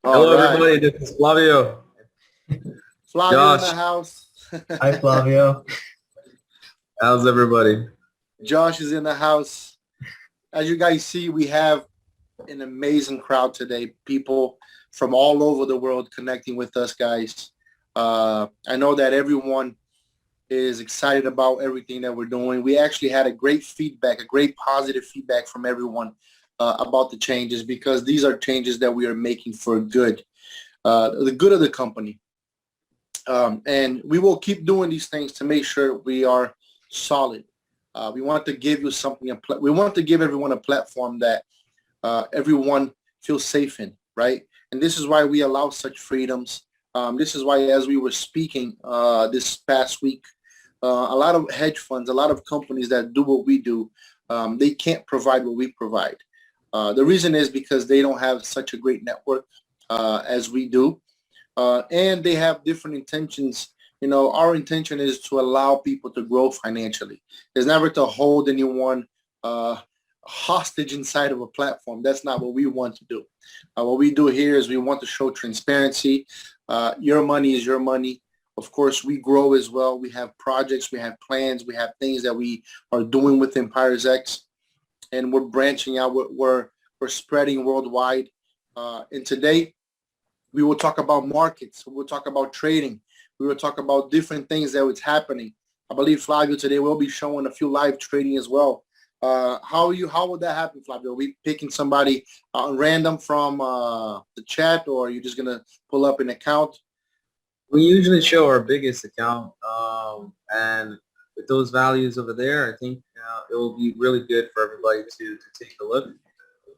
All Hello, right. everybody. This is Flavio. Flavio in the Josh, house. Hi, Flavio. how's everybody? Josh is in the house. As you guys see, we have an amazing crowd today. People from all over the world connecting with us, guys. I know that everyone is excited about everything that we're doing. We actually had a great feedback, a great positive feedback from everyone about the changes because these are changes that we are making for good, the good of the company. And we will keep doing these things to make sure we are solid. We want to give you something. We want to give everyone a platform that everyone feels safe in, right? And this is why we allow such freedoms. This is why, as we were speaking this past week, a lot of hedge funds, a lot of companies that do what we do, they can't provide what we provide. The reason is because they don't have such a great network as we do. And they have different intentions. You know, our intention is to allow people to grow financially. It's never to hold anyone hostage inside of a platform. That's not what we want to do. What we do here is we want to show transparency. Your money is your money. Of course, we grow as well. We have projects, we have plans, we have things that we are doing with EmpiresX, and we're branching out. We're spreading worldwide. And today, we will talk about markets. We will talk about trading. We will talk about different things that was happening. I believe Flavio today will be showing a few live trading as well. How would that happen, Flavio? Are we picking somebody random from the chat, or are you just gonna pull up an account? We usually show our biggest account, and with those values over there, I think it will be really good for everybody to take a look.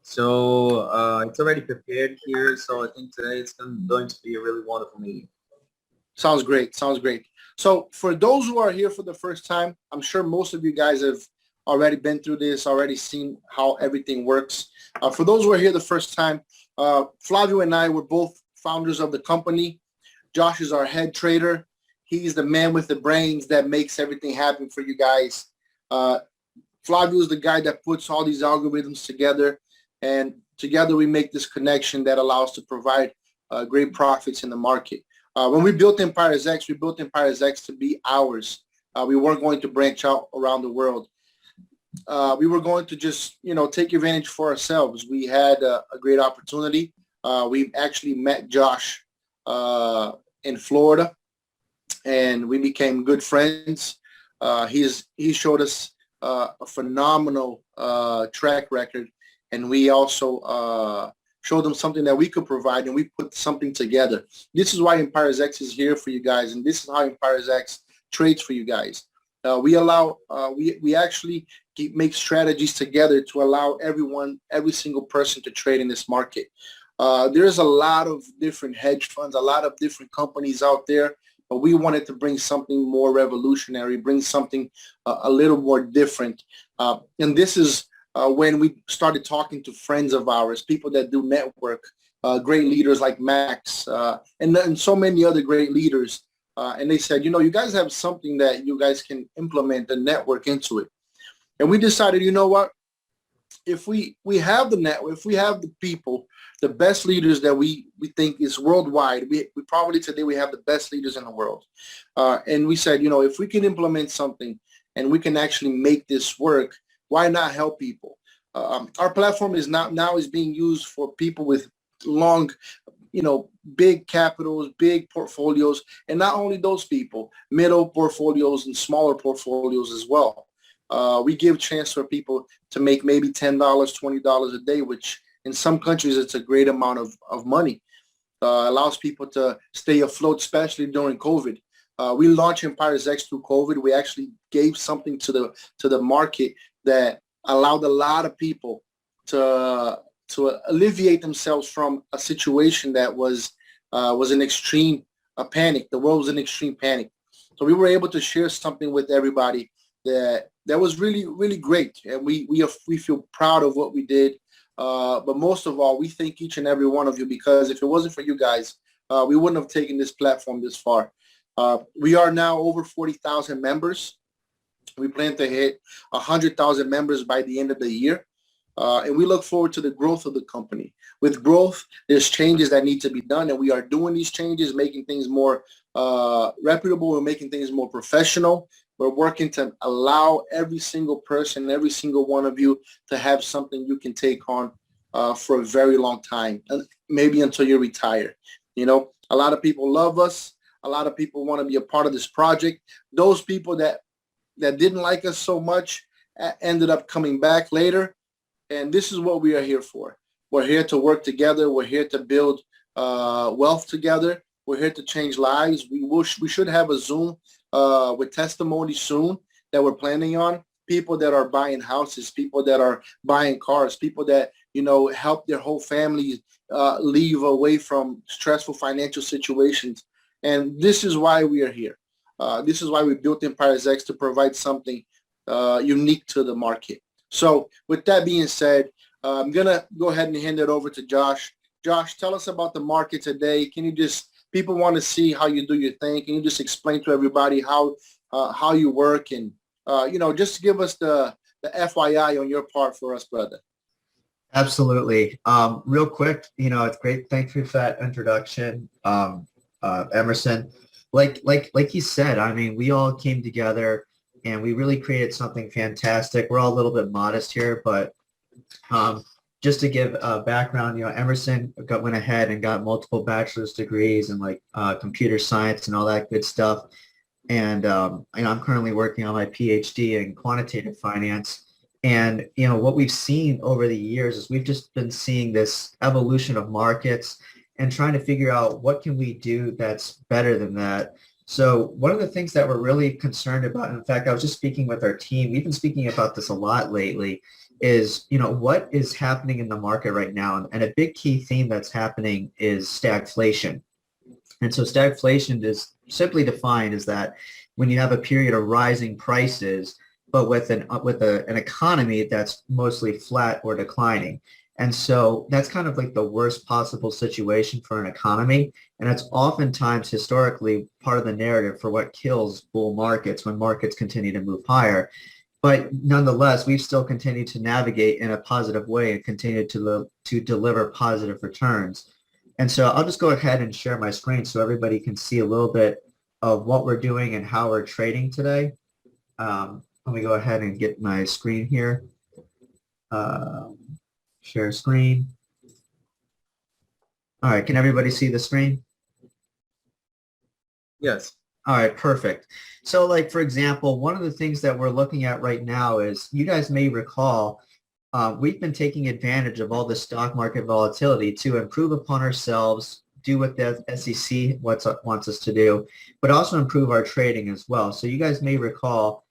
So it's already prepared here, so I think today it's going to be a really wonderful meeting. Sounds great. Sounds great. So for those who are here for the first time, I'm sure most of you guys have already been through this, already seen how everything works. For those who are here the first time, Flavio and I were both founders of the company. Josh is our head trader. He's the man with the brains that makes everything happen for you guys. Flavio is the guy that puts all these algorithms together, and together we make this connection that allows to provide great profits in the market. When we built EmpiresX, we built EmpiresX to be ours. We weren't going to branch out around the world. We were going to just, take advantage for ourselves. We had a great opportunity. We actually met Josh in Florida, and we became good friends. He showed us a phenomenal track record, and we also showed them something that we could provide, and we put something together. This is why EmpiresX is here for you guys, and this is how EmpiresX trades for you guys. We actually make strategies together to allow every single person to trade in this market. There's a lot of different hedge funds, a lot of different companies out there, but we wanted to bring something more revolutionary, bring something a little more different. And this is when we started talking to friends of ours, people that do network, great leaders like Max, and so many other great leaders. And they said, you guys have something that you guys can implement and network into it. And we decided, you know what? If we have the network, if we have the people, the best leaders that we think is worldwide, we probably today we have the best leaders in the world. And we said, if we can implement something and we can actually make this work, why not help people? Our platform is now being used for people with long, big capitals, big portfolios, and not only those people, middle portfolios and smaller portfolios as well. We give chance for people to make maybe $10, $20 a day, which in some countries it's a great amount of money. Allows people to stay afloat, especially during COVID. We launched EmpiresX through COVID. We actually gave something to the market that allowed a lot of people to alleviate themselves from a situation that was an extreme panic. The world was in extreme panic. So we were able to share something with everybody that was really, really great. And we feel proud of what we did. But most of all, we thank each and every one of you, because if it wasn't for you guys, we wouldn't have taken this platform this far. We are now over 40,000 members. We plan to hit 100,000 members by the end of the year. And we look forward to the growth of the company. With growth, there's changes that need to be done, and we are doing these changes, making things more reputable. We're making things more professional. We're working to allow every single person, every single one of you to have something you can take on for a very long time, and maybe until you retire. You know, a lot of people love us. A lot of people want to be a part of this project. Those people that didn't like us so much ended up coming back later. And this is what we are here for. We're here to work together. We're here to build wealth together. We're here to change lives. We should have a Zoom with testimony soon that we're planning on. People that are buying houses, people that are buying cars, people that, you know, help their whole family leave away from stressful financial situations. And this is why we are here. This is why we built EmpiresX, to provide something unique to the market. So with that being said, I'm going to go ahead and hand it over to Josh. Josh, tell us about the market today. Can you just, people want to see how you do your thing. Can you just explain to everybody how you work, and, you know, just give us the FYI on your part for us, brother. Absolutely. Real quick, you know, it's great. Thank you for that introduction, Emerson. Like you said, I mean, we all came together and we really created something fantastic. We're all a little bit modest here, but just to give a background, you know, Emerson went ahead and got multiple bachelor's degrees in like computer science and all that good stuff. And I'm currently working on my PhD in quantitative finance. And, you know, what we've seen over the years is we've just been seeing this evolution of markets and trying to figure out what can we do that's better than that. So one of the things that we're really concerned about, in fact, I was just speaking with our team, we've been speaking about this a lot lately, is, you know, what is happening in the market right now? And a big key theme that's happening is stagflation. And so stagflation is simply defined as that when you have a period of rising prices, but with an economy that's mostly flat or declining. And so that's kind of like the worst possible situation for an economy. And it's oftentimes historically part of the narrative for what kills bull markets when markets continue to move higher. But nonetheless, we've still continued to navigate in a positive way and continue to deliver positive returns. And so I'll just go ahead and share my screen so everybody can see a little bit of what we're doing and how we're trading today. Let me go ahead and get my screen here. Share screen. All right, can everybody see the screen? Yes. All right, perfect. So like, for example, one of the things that we're looking at right now is, you guys may recall, we've been taking advantage of all the stock market volatility to improve upon ourselves, do what the SEC wants us to do, but also improve our trading as well. So you guys may recall,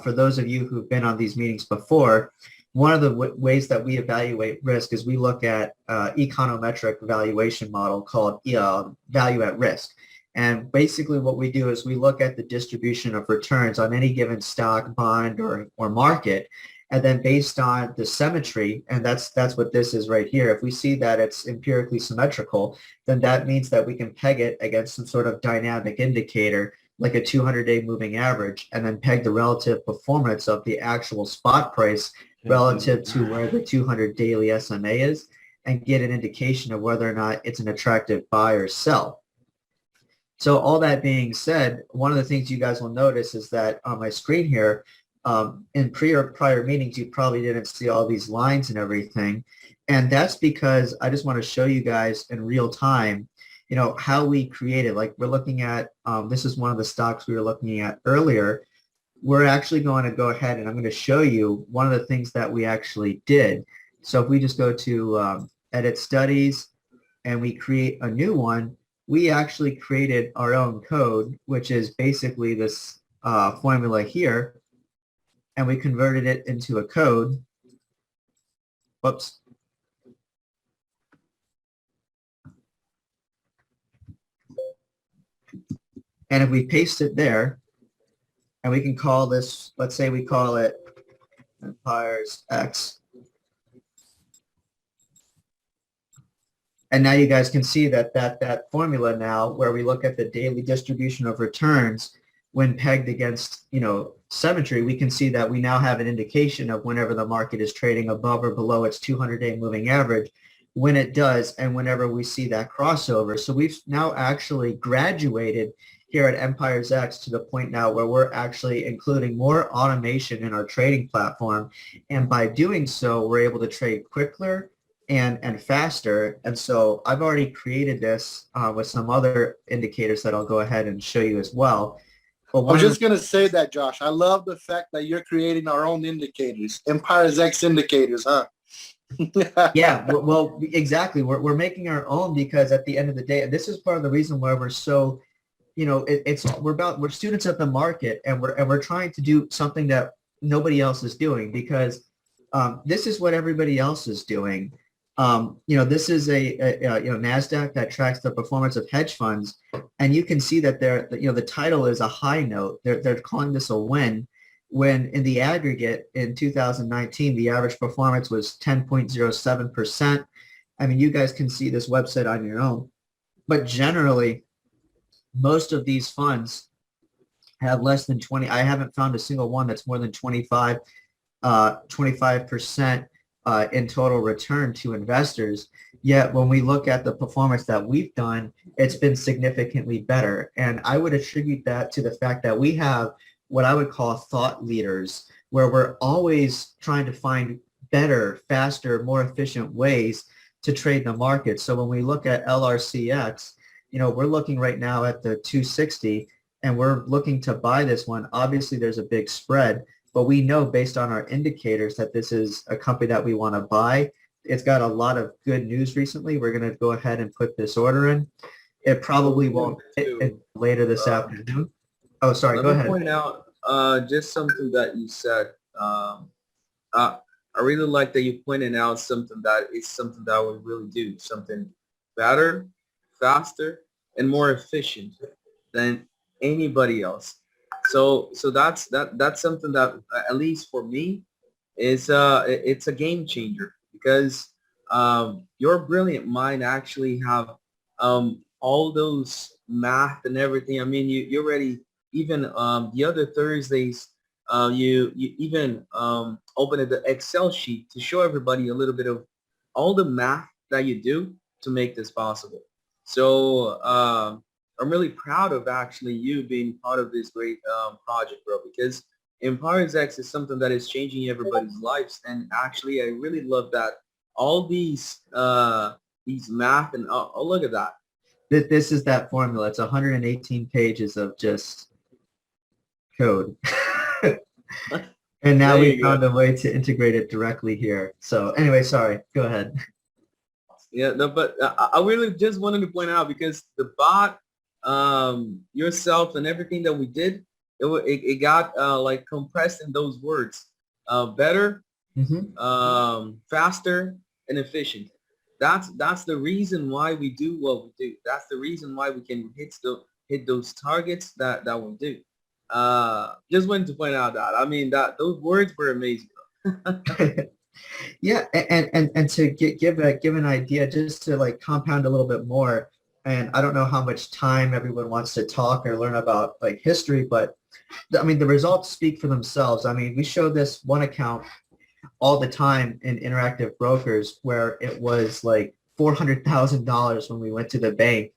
for those of you who've been on these meetings before, one of the ways that we evaluate risk is we look at econometric valuation model called value at risk. And basically what we do is we look at the distribution of returns on any given stock, bond, or market. And then based on the symmetry, and that's what this is right here, if we see that it's empirically symmetrical, then that means that we can peg it against some sort of dynamic indicator, like a 200-day moving average, and then peg the relative performance of the actual spot price relative to where the 200 daily SMA is, and get an indication of whether or not it's an attractive buy or sell. So all that being said, one of the things you guys will notice is that on my screen here, in prior meetings, you probably didn't see all these lines and everything. And that's because I just want to show you guys in real time, you know, how we created, like we're looking at, this is one of the stocks we were looking at earlier. We're actually going to go ahead and I'm going to show you one of the things that we actually did. So if we just go to edit studies and we create a new one, we actually created our own code, which is basically this formula here. And we converted it into a code. Whoops. And if we paste it there, and we can call this, let's say we call it EmpiresX. And now you guys can see that formula now, where we look at the daily distribution of returns, when pegged against, symmetry, we can see that we now have an indication of whenever the market is trading above or below its 200-day moving average, when it does, and whenever we see that crossover. So we've now actually graduated here at EmpiresX to the point now where we're actually including more automation in our trading platform. And by doing so, we're able to trade quicker and faster. And so I've already created this with some other indicators that I'll go ahead and show you as well. But I was just going to say that, Josh. I love the fact that you're creating our own indicators, EmpiresX indicators, huh? Yeah, well, exactly. We're making our own because at the end of the day, and this is part of the reason why we're so, we're students of the market, and we're trying to do something that nobody else is doing, because this is what everybody else is doing. This is a NASDAQ that tracks the performance of hedge funds, and you can see that the title is a high note. They're calling this a win, when in the aggregate in 2019, the average performance was 10.07%. I mean, you guys can see this website on your own, but generally, most of these funds have less than 20. I haven't found a single one that's more than 25% in total return to investors. Yet when we look at the performance that we've done, it's been significantly better. And I would attribute that to the fact that we have what I would call thought leaders, where we're always trying to find better, faster, more efficient ways to trade the market. So when we look at LRCX, we're looking right now at the 260, and we're looking to buy this one. Obviously, there's a big spread, but we know based on our indicators that this is a company that we want to buy. It's got a lot of good news recently. We're going to go ahead and put this order in. It probably won't hit later this afternoon. Oh, sorry, go ahead. Let me point out just something that you said. I really like that you pointed out something that we really do, something better, faster, and more efficient than anybody else. So that's something that, at least for me, is it's a game changer, because your brilliant mind actually have all those math and everything. I mean, you already, even the other Thursdays, you even opened the Excel sheet to show everybody a little bit of all the math that you do to make this possible. So I'm really proud of actually you being part of this great project, bro, because EmpiresX is something that is changing everybody's lives. And actually, I really love that all these math and oh, look at that. This is that formula. It's 118 pages of just code. And now we found a way to integrate it directly here. So anyway, sorry, go ahead. Yeah, no, but I really just wanted to point out, because the bot, yourself, and everything that we did, it got like compressed in those words: better, faster, and efficient. That's the reason why we do what we do. That's the reason why we can hit those targets that we do. Just wanted to point out that. I mean, that those words were amazing. Yeah, and to give an idea, just to like compound a little bit more, and I don't know how much time everyone wants to talk or learn about like history, but I mean, the results speak for themselves. I mean, we show this one account all the time in Interactive Brokers, where it was like $400,000 when we went to the Bank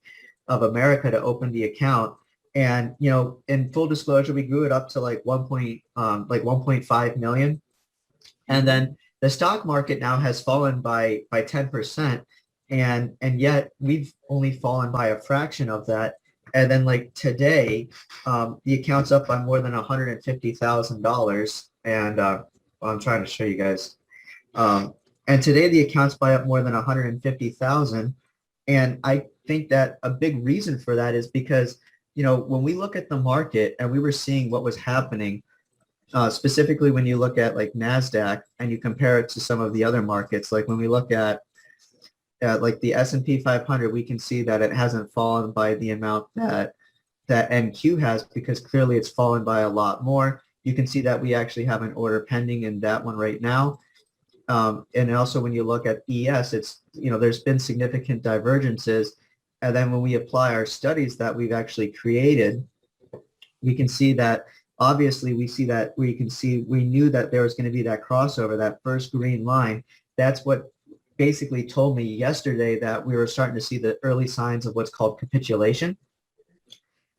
of America to open the account. And, in full disclosure, we grew it up to like 1.5 million. And then the stock market now has fallen by 10%. And yet we've only fallen by a fraction of that. And then like today, the account's up by more than $150,000. And I'm trying to show you guys. And today the account's up more than 150,000. And I think that a big reason for that is because, when we look at the market and we were seeing what was happening, specifically when you look at like NASDAQ and you compare it to some of the other markets, like when we look at like the S&P 500, we can see that it hasn't fallen by the amount that NQ has, because clearly it's fallen by a lot more. You can see that we actually have an order pending in that one right now. And also when you look at ES, it's, there's been significant divergences. And then when we apply our studies that we've actually created, we can see that obviously we knew that there was going to be that crossover, that first green line. That's what basically told me yesterday that we were starting to see the early signs of what's called capitulation.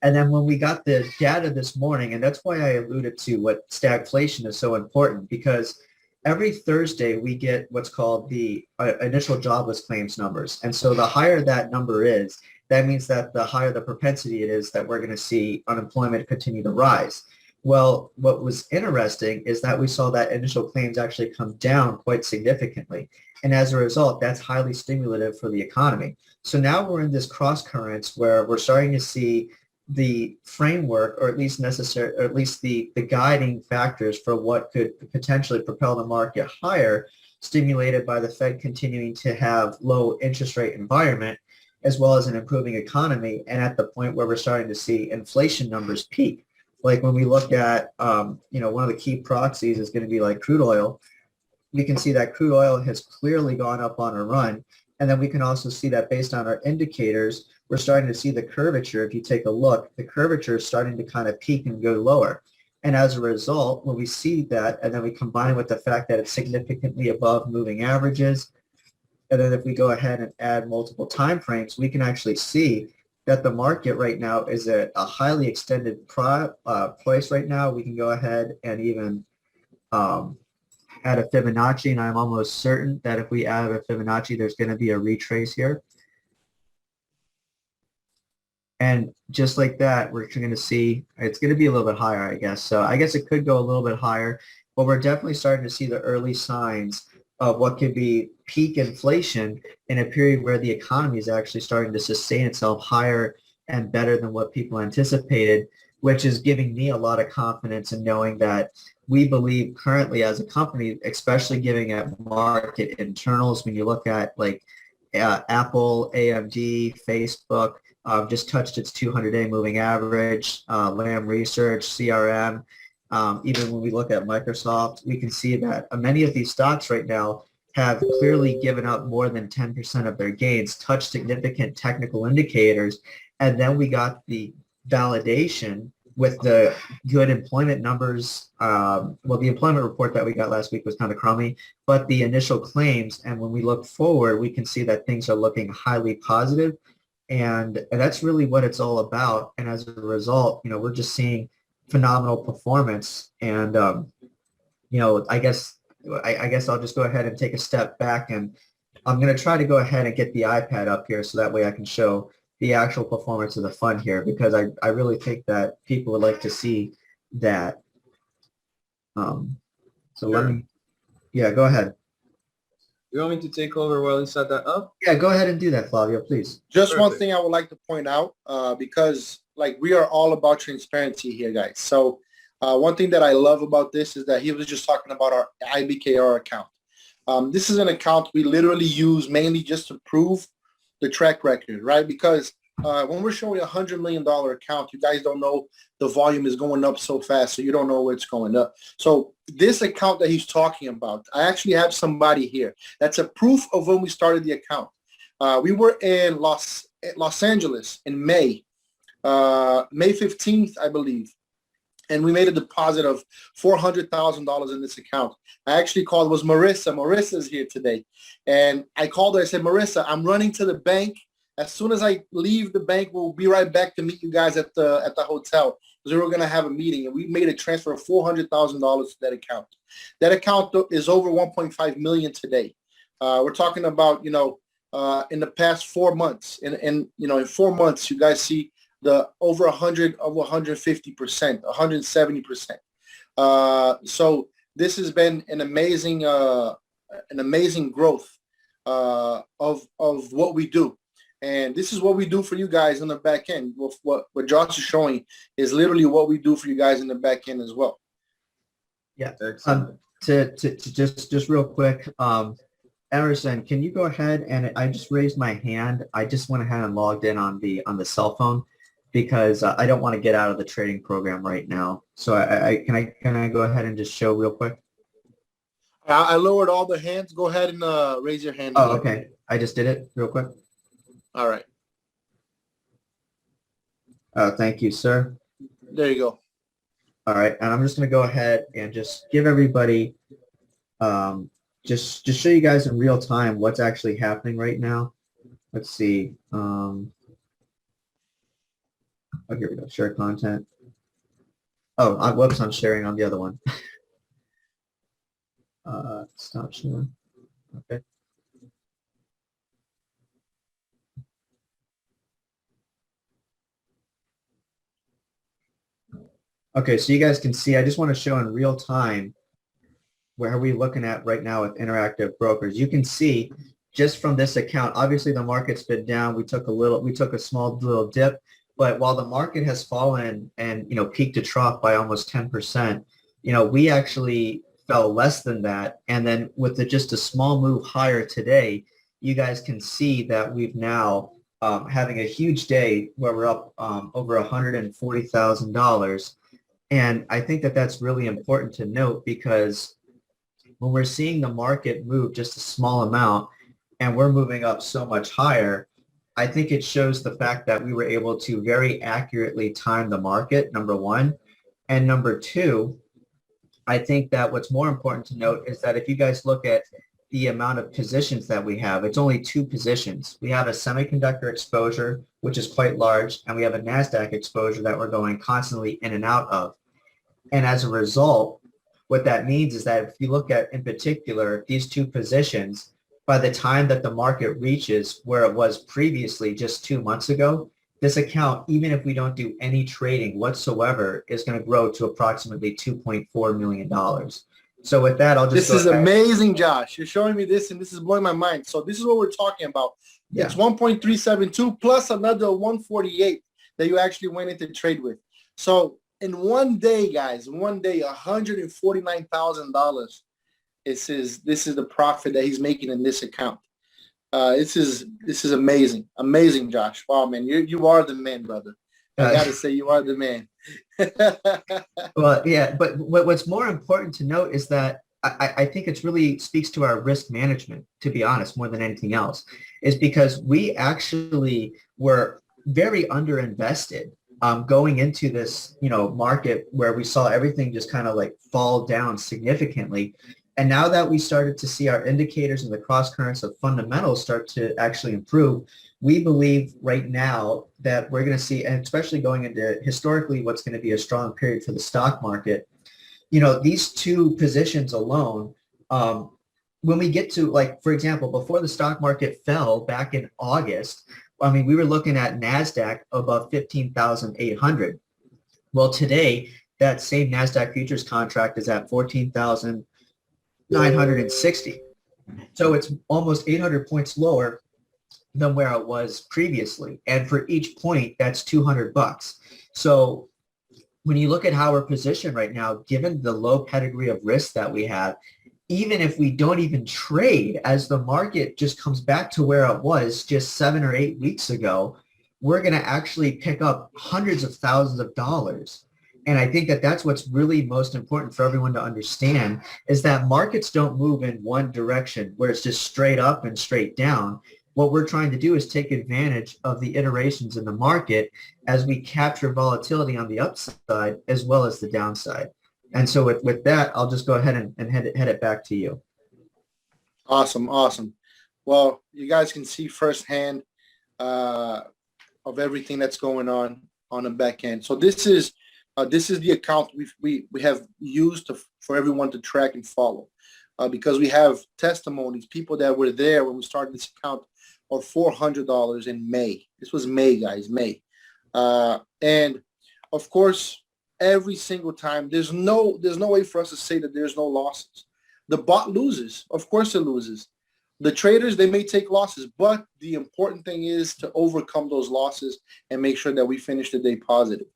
And then when we got the data this morning, and that's why I alluded to what stagflation is so important, because every Thursday we get what's called the initial jobless claims numbers. And so the higher that number is, that means that the higher the propensity it is that we're going to see unemployment continue to rise. Well, what was interesting is that we saw that initial claims actually come down quite significantly. And as a result, that's highly stimulative for the economy. So now we're in this cross currents where we're starting to see the framework, or at least the guiding factors for what could potentially propel the market higher, stimulated by the Fed continuing to have low interest rate environment, as well as an improving economy, and at the point where we're starting to see inflation numbers peak. Like when we look at, one of the key proxies is going to be like crude oil. We can see that crude oil has clearly gone up on a run. And then we can also see that based on our indicators, we're starting to see the curvature. If you take a look, the curvature is starting to kind of peak and go lower. And as a result, when we see that, and then we combine it with the fact that it's significantly above moving averages, and then if we go ahead and add multiple time frames, we can actually see that the market right now is at a highly extended price right now. We can go ahead and even add a Fibonacci, and I'm almost certain that if we add a Fibonacci, there's going to be a retrace here. And just like that, we're going to see it's going to be a little bit higher, I guess. So I guess it could go a little bit higher, but we're definitely starting to see the early signs of what could be peak inflation in a period where the economy is actually starting to sustain itself higher and better than what people anticipated, which is giving me a lot of confidence in knowing that we believe currently as a company, especially giving at market internals, when you look at like Apple, AMD, Facebook, just touched its 200-day moving average, Lam Research, CRM. Even when we look at Microsoft, we can see that many of these stocks right now have clearly given up more than 10% of their gains, touched significant technical indicators, and then we got the validation with the good employment numbers. Well, the employment report that we got last week was kind of crummy, but the initial claims, and when we look forward, we can see that things are looking highly positive, and that's really what it's all about. And as a result, we're just seeing phenomenal performance. And I guess I'll just go ahead and take a step back, and I'm going to try to go ahead and get the iPad up here so that way I can show the actual performance of the fund here, because I really think that people would like to see that. So Sure. Go ahead. You want me to take over while you set that up? Yeah, go ahead and do that, Flavio, please. Just Perfect. one thing I would like to point out, because like we are all about transparency here, guys. So one thing that I love about this is that he was just talking about our IBKR account. This is an account we literally use mainly just to prove the track record, right? Because when we're showing $100 million account, you guys don't know the volume is going up so fast, so you don't know where it's going up. So this account that he's talking about, I actually have somebody here. That's a proof of when we started the account. We were in Los Angeles in May 15th, I believe. And we made a deposit of $400,000 in this account. I actually called, it was Marissa. Marissa's here today. And I called her, I said, Marissa, I'm running to the bank. As soon as I leave the bank, we'll be right back to meet you guys at the hotel, because we were going to have a meeting. And we made a transfer of $400,000 to that account. That account is over 1.5 million today. We're talking about, in the past 4 months. In 4 months, you guys see the over 100, over 150%, 170%. So this has been an amazing growth of what we do. And this is what we do for you guys in the back end. What Josh is showing is literally what we do for you guys in the back end as well. Yeah. To just real quick, Emerson, can you go ahead, and I just raised my hand. I just went ahead and logged in on the cell phone because I don't want to get out of the trading program right now. So can I go ahead and just show real quick? I lowered all the hands. Go ahead and raise your hand. Oh, okay. I just did it real quick. All right. Thank you, sir. There you go. All right, and I'm just going to go ahead and just give everybody, just show you guys in real time what's actually happening right now. Let's see. Oh, here we go. Share content. Oh, whoops, I'm sharing on the other one. Stop sharing. Okay. Okay, so you guys can see, I just want to show in real time where are we looking at right now with Interactive Brokers. You can see just from this account, obviously the market's been down. We took a small little dip, but while the market has fallen and, peaked to trough by almost 10%, we actually fell less than that. And then with just a small move higher today, you guys can see that we've now having a huge day where we're up over $140,000. And I think that that's really important to note because when we're seeing the market move just a small amount and we're moving up so much higher, I think it shows the fact that we were able to very accurately time the market, number one. And number two, I think that what's more important to note is that if you guys look at the amount of positions that we have, it's only 2 positions. We have a semiconductor exposure, which is quite large, and we have a NASDAQ exposure that we're going constantly in and out of. And as a result, what that means is that if you look at, in particular, these 2 positions, by the time that the market reaches where it was previously just 2 months ago, this account, even if we don't do any trading whatsoever, is going to grow to approximately $2.4 million. So with that, I'll just This is amazing, Josh. You're showing me this, and this is blowing my mind. So this is what we're talking about. Yeah. It's 1.372 plus another 148 that you actually went into trade with. So in one day, guys, $149,000. This is the profit that he's making in this account. This is amazing, Josh. Wow, man, you are the man, brother. I gotta say, you are the man. Well, yeah, but what's more important to note is that I think it really speaks to our risk management, to be honest, more than anything else, is because we actually were very underinvested going into this, market where we saw everything just kind of like fall down significantly. And now that we started to see our indicators and the cross currents of fundamentals start to actually improve, we believe right now that we're going to see, and especially going into historically what's going to be a strong period for the stock market, these 2 positions alone, when we get to, like, for example, before the stock market fell back in August, I mean, we were looking at NASDAQ above 15,800. Well, today, that same NASDAQ futures contract is at 14,960. So it's almost 800 points lower than where it was previously. And for each point, that's $200. So when you look at how we're positioned right now, given the low pedigree of risk that we have, even if we don't even trade, as the market just comes back to where it was just 7 or 8 weeks ago, we're going to actually pick up hundreds of thousands of dollars. And I think that that's what's really most important for everyone to understand, is that markets don't move in one direction where it's just straight up and straight down. What we're trying to do is take advantage of the iterations in the market as we capture volatility on the upside as well as the downside. And so with that, I'll just go ahead and head it back to you. Awesome. Well, you guys can see firsthand of everything that's going on the back end. So this is the account we have used for everyone to track and follow, because we have testimonies, people that were there when we started this account, of $400 in May. This was May, guys, May. And of course, every single time, there's no way for us to say that there's no losses. The bot loses. Of course it loses. The traders, they may take losses, but the important thing is to overcome those losses and make sure that we finish the day positive.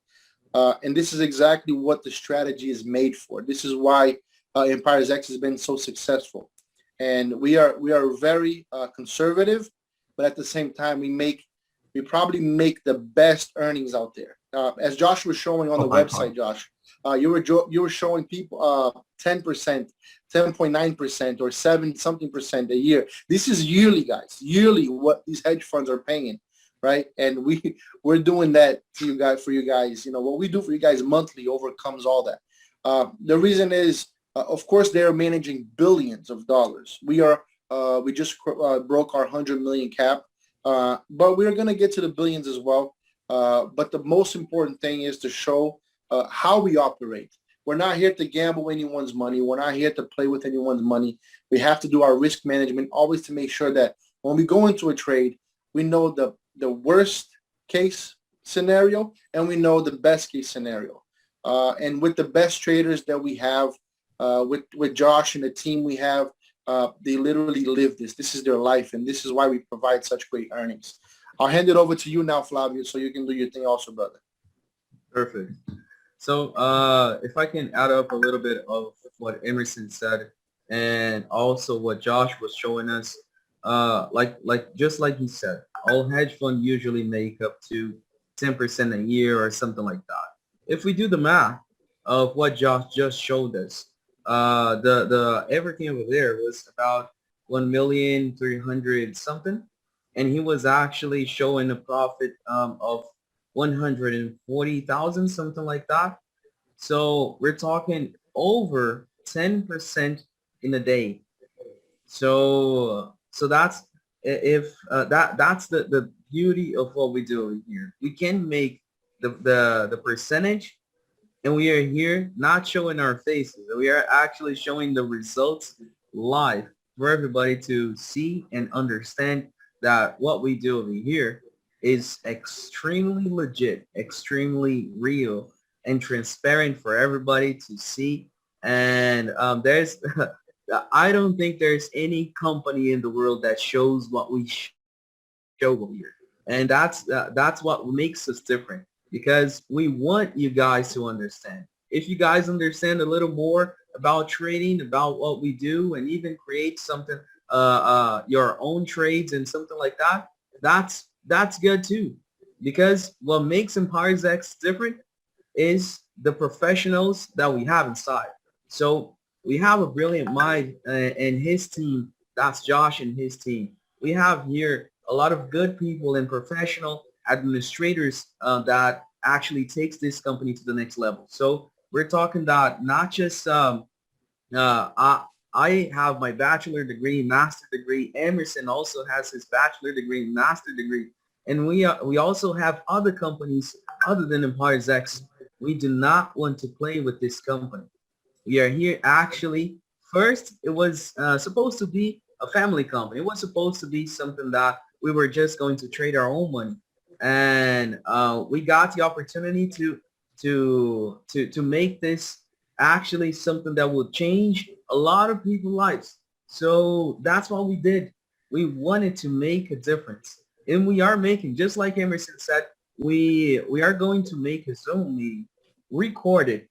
And this is exactly what the strategy is made for. This is why EmpiresX has been so successful. And we are very conservative, but at the same time, we probably make the best earnings out there. As Josh was showing on the website, Josh, you were showing people 10%, 10.9%, or 7-something% a year. This is yearly, guys. Yearly, what these hedge funds are paying. right? And we're doing that to you guys, for you guys. You know, what we do for you guys monthly overcomes all that. The reason is, of course, they're managing billions of dollars. We just broke our 100 million cap, but we're going to get to the billions as well. But the most important thing is to show how we operate. We're not here to gamble anyone's money. We're not here to play with anyone's money. We have to do our risk management always to make sure that when we go into a trade, we know the worst case scenario and we know the best case scenario. And with the best traders that we have, with Josh and the team we have, they literally live this. This is their life, and this is why we provide such great earnings. I'll hand it over to you now, Flavio, so you can do your thing also, brother. Perfect. So if I can add up a little bit of what Emerson said and also what Josh was showing us, just like he said, all hedge funds usually make up to 10% a year or something like that. If we do the math of what Josh just showed us, the everything over there was about 1,300,000 something, and he was actually showing a profit of 140,000, something like that. So we're talking over 10% in a day. So that's that's the beauty of what we do here. We can make the percentage, and we are here not showing our faces. We are actually showing the results live for everybody to see and understand that what we do over here is extremely legit, extremely real, and transparent for everybody to see. And I don't think there's any company in the world that shows what we show over here. And that's what makes us different, because we want you guys to understand. If you guys understand a little more about trading, about what we do, and even create something, your own trades and something like that, that's good too. Because what makes EmpiresX different is the professionals that we have inside. So we have a brilliant mind and his team. That's Josh and his team. We have here a lot of good people and professional administrators that actually takes this company to the next level. So we're talking that not just I have my bachelor degree, master degree. Emerson also has his bachelor degree, master degree, and we also have other companies other than EmpiresX. We do not want to play with this company. We are here actually. First, it was supposed to be a family company. It was supposed to be something that we were just going to trade our own money, and we got the opportunity to make this actually something that will change a lot of people's lives. So that's what we did. We wanted to make a difference, and we are making, just like Emerson said, we are going to make a Zoom meeting recorded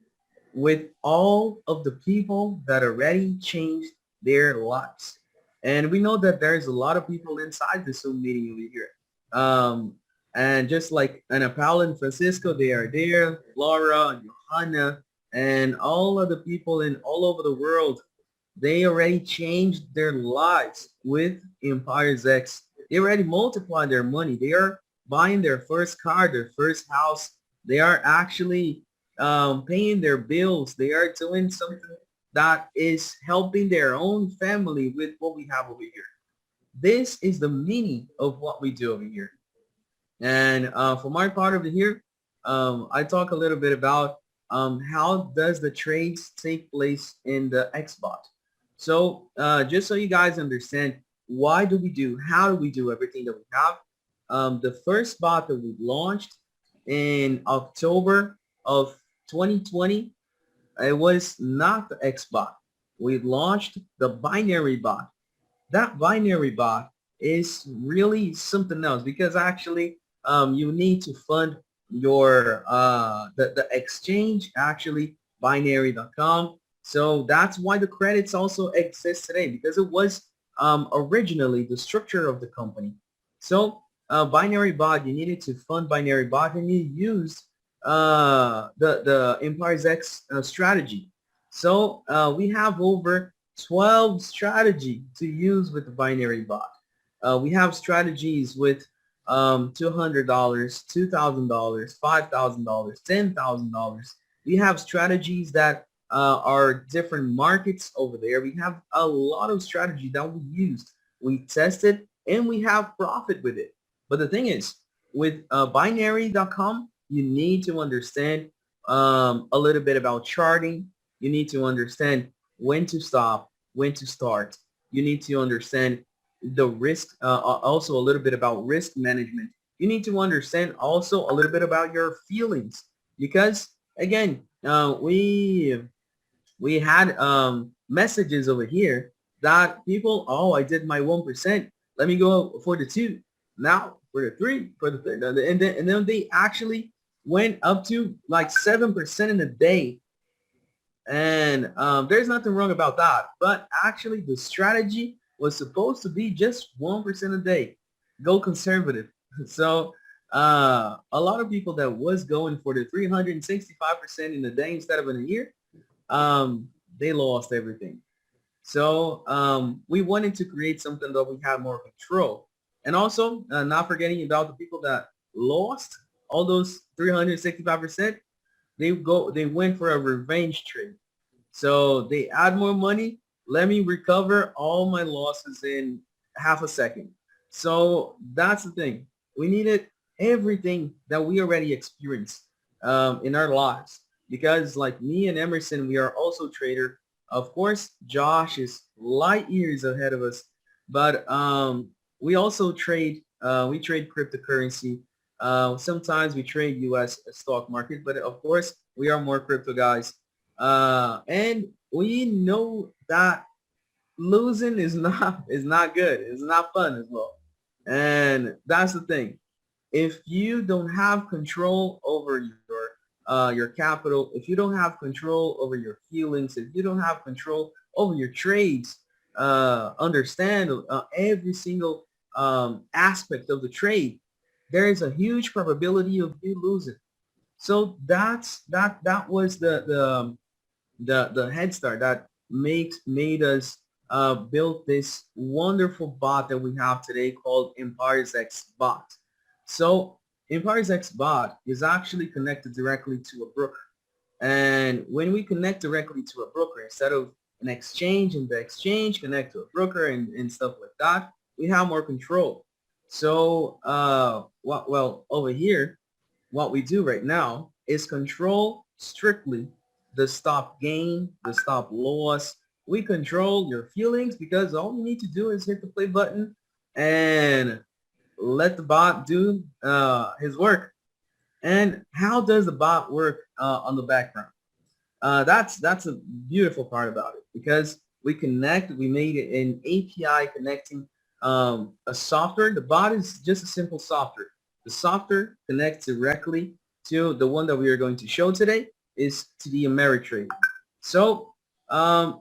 with all of the people that already changed their lives. And we know that there's a lot of people inside the Zoom meeting over here. And just like Ana Paula and Francisco, they are there, Laura and Johanna, and all of the people in all over the world, they already changed their lives with EmpiresX. They already multiplied their money. They are buying their first car, their first house. They are actually paying their bills. They are doing something that is helping their own family with what we have over here. This is the meaning of what we do over here. And for my part over here, I talk a little bit about how does the trades take place in the XBot. So just so you guys understand, how do we do everything that we have? The first bot that we launched in October of 2020, it was not the XBot. We launched the binary bot. That binary bot is really something else, because actually you need to fund your the exchange, actually binary.com. So that's why the credits also exist today, because it was originally the structure of the company. So binary bot, you needed to fund binary bot, and you used the EmpiresX strategy. So we have over 12 strategy to use with the binary bot. We have strategies with $200, $2,000, $5,000, $10,000. We have strategies that are different markets over there. We have a lot of strategy that we used. We tested and we have profit with it. But the thing is, with binary.com, you need to understand a little bit about charting. You need to understand when to stop, when to start. You need to understand the risk, also a little bit about risk management. You need to understand also a little bit about your feelings because again, we had messages over here that people, oh, I did my 1%. Let me go for the 2. Now for the 3, for the 3. And then they actually went up to like 7% in a day. And there's nothing wrong about that. But actually the strategy was supposed to be just 1% a day. Go conservative. So a lot of people that was going for the 365% in a day instead of in a year, they lost everything. So we wanted to create something that we had more control. And also not forgetting about the people that lost all those 365%, they went for a revenge trade. So they add more money. Let me recover all my losses in half a second. So that's the thing. We needed everything that we already experienced in our lives because like me and Emerson, we are also trader. Of course, Josh is light years ahead of us, but we also trade. We trade cryptocurrency. Sometimes we trade U.S. stock market, but of course, we are more crypto guys. And we know that losing is not good. It's not fun as well. And that's the thing. If you don't have control over your capital, if you don't have control over your feelings, if you don't have control over your trades, understand every single aspect of the trade, there is a huge probability of you losing. So that was the head start that made us build this wonderful bot that we have today called EmpiresX bot. So EmpiresX bot is actually connected directly to a broker. And when we connect directly to a broker, instead of an exchange and the exchange connect to a broker and stuff like that, we have more control. So well, over here, what we do right now is control strictly the stop gain, the stop loss. We control your feelings because all you need to do is hit the play button and let the bot do his work. And how does the bot work on the background? That's a beautiful part about it because we made it an API connecting a software. The bot is just a simple software. The software connects directly to the one that we are going to show today is to the Ameritrade. So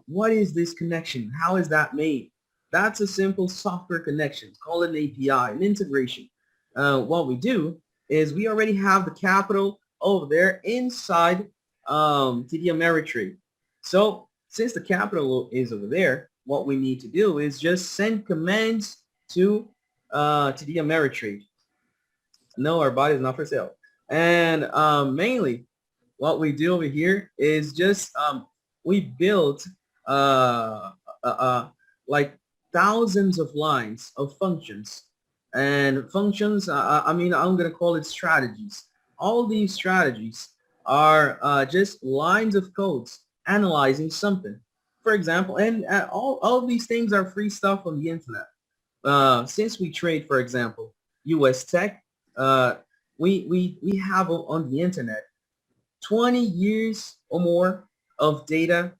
what is this connection? How is that made? That's a simple software connection. Call it an API, an integration. What we do is we already have the capital over there inside to the Ameritrade. So since the capital is over there, what we need to do is just send commands to the Ameritrade. No, our body is not for sale. And mainly what we do over here is just we built like thousands of lines of functions. And functions, I mean, I'm going to call it strategies. All these strategies are just lines of codes analyzing something. For example, and all these things are free stuff on the internet. Since we trade, for example, US tech, we have on the internet 20 years or more of data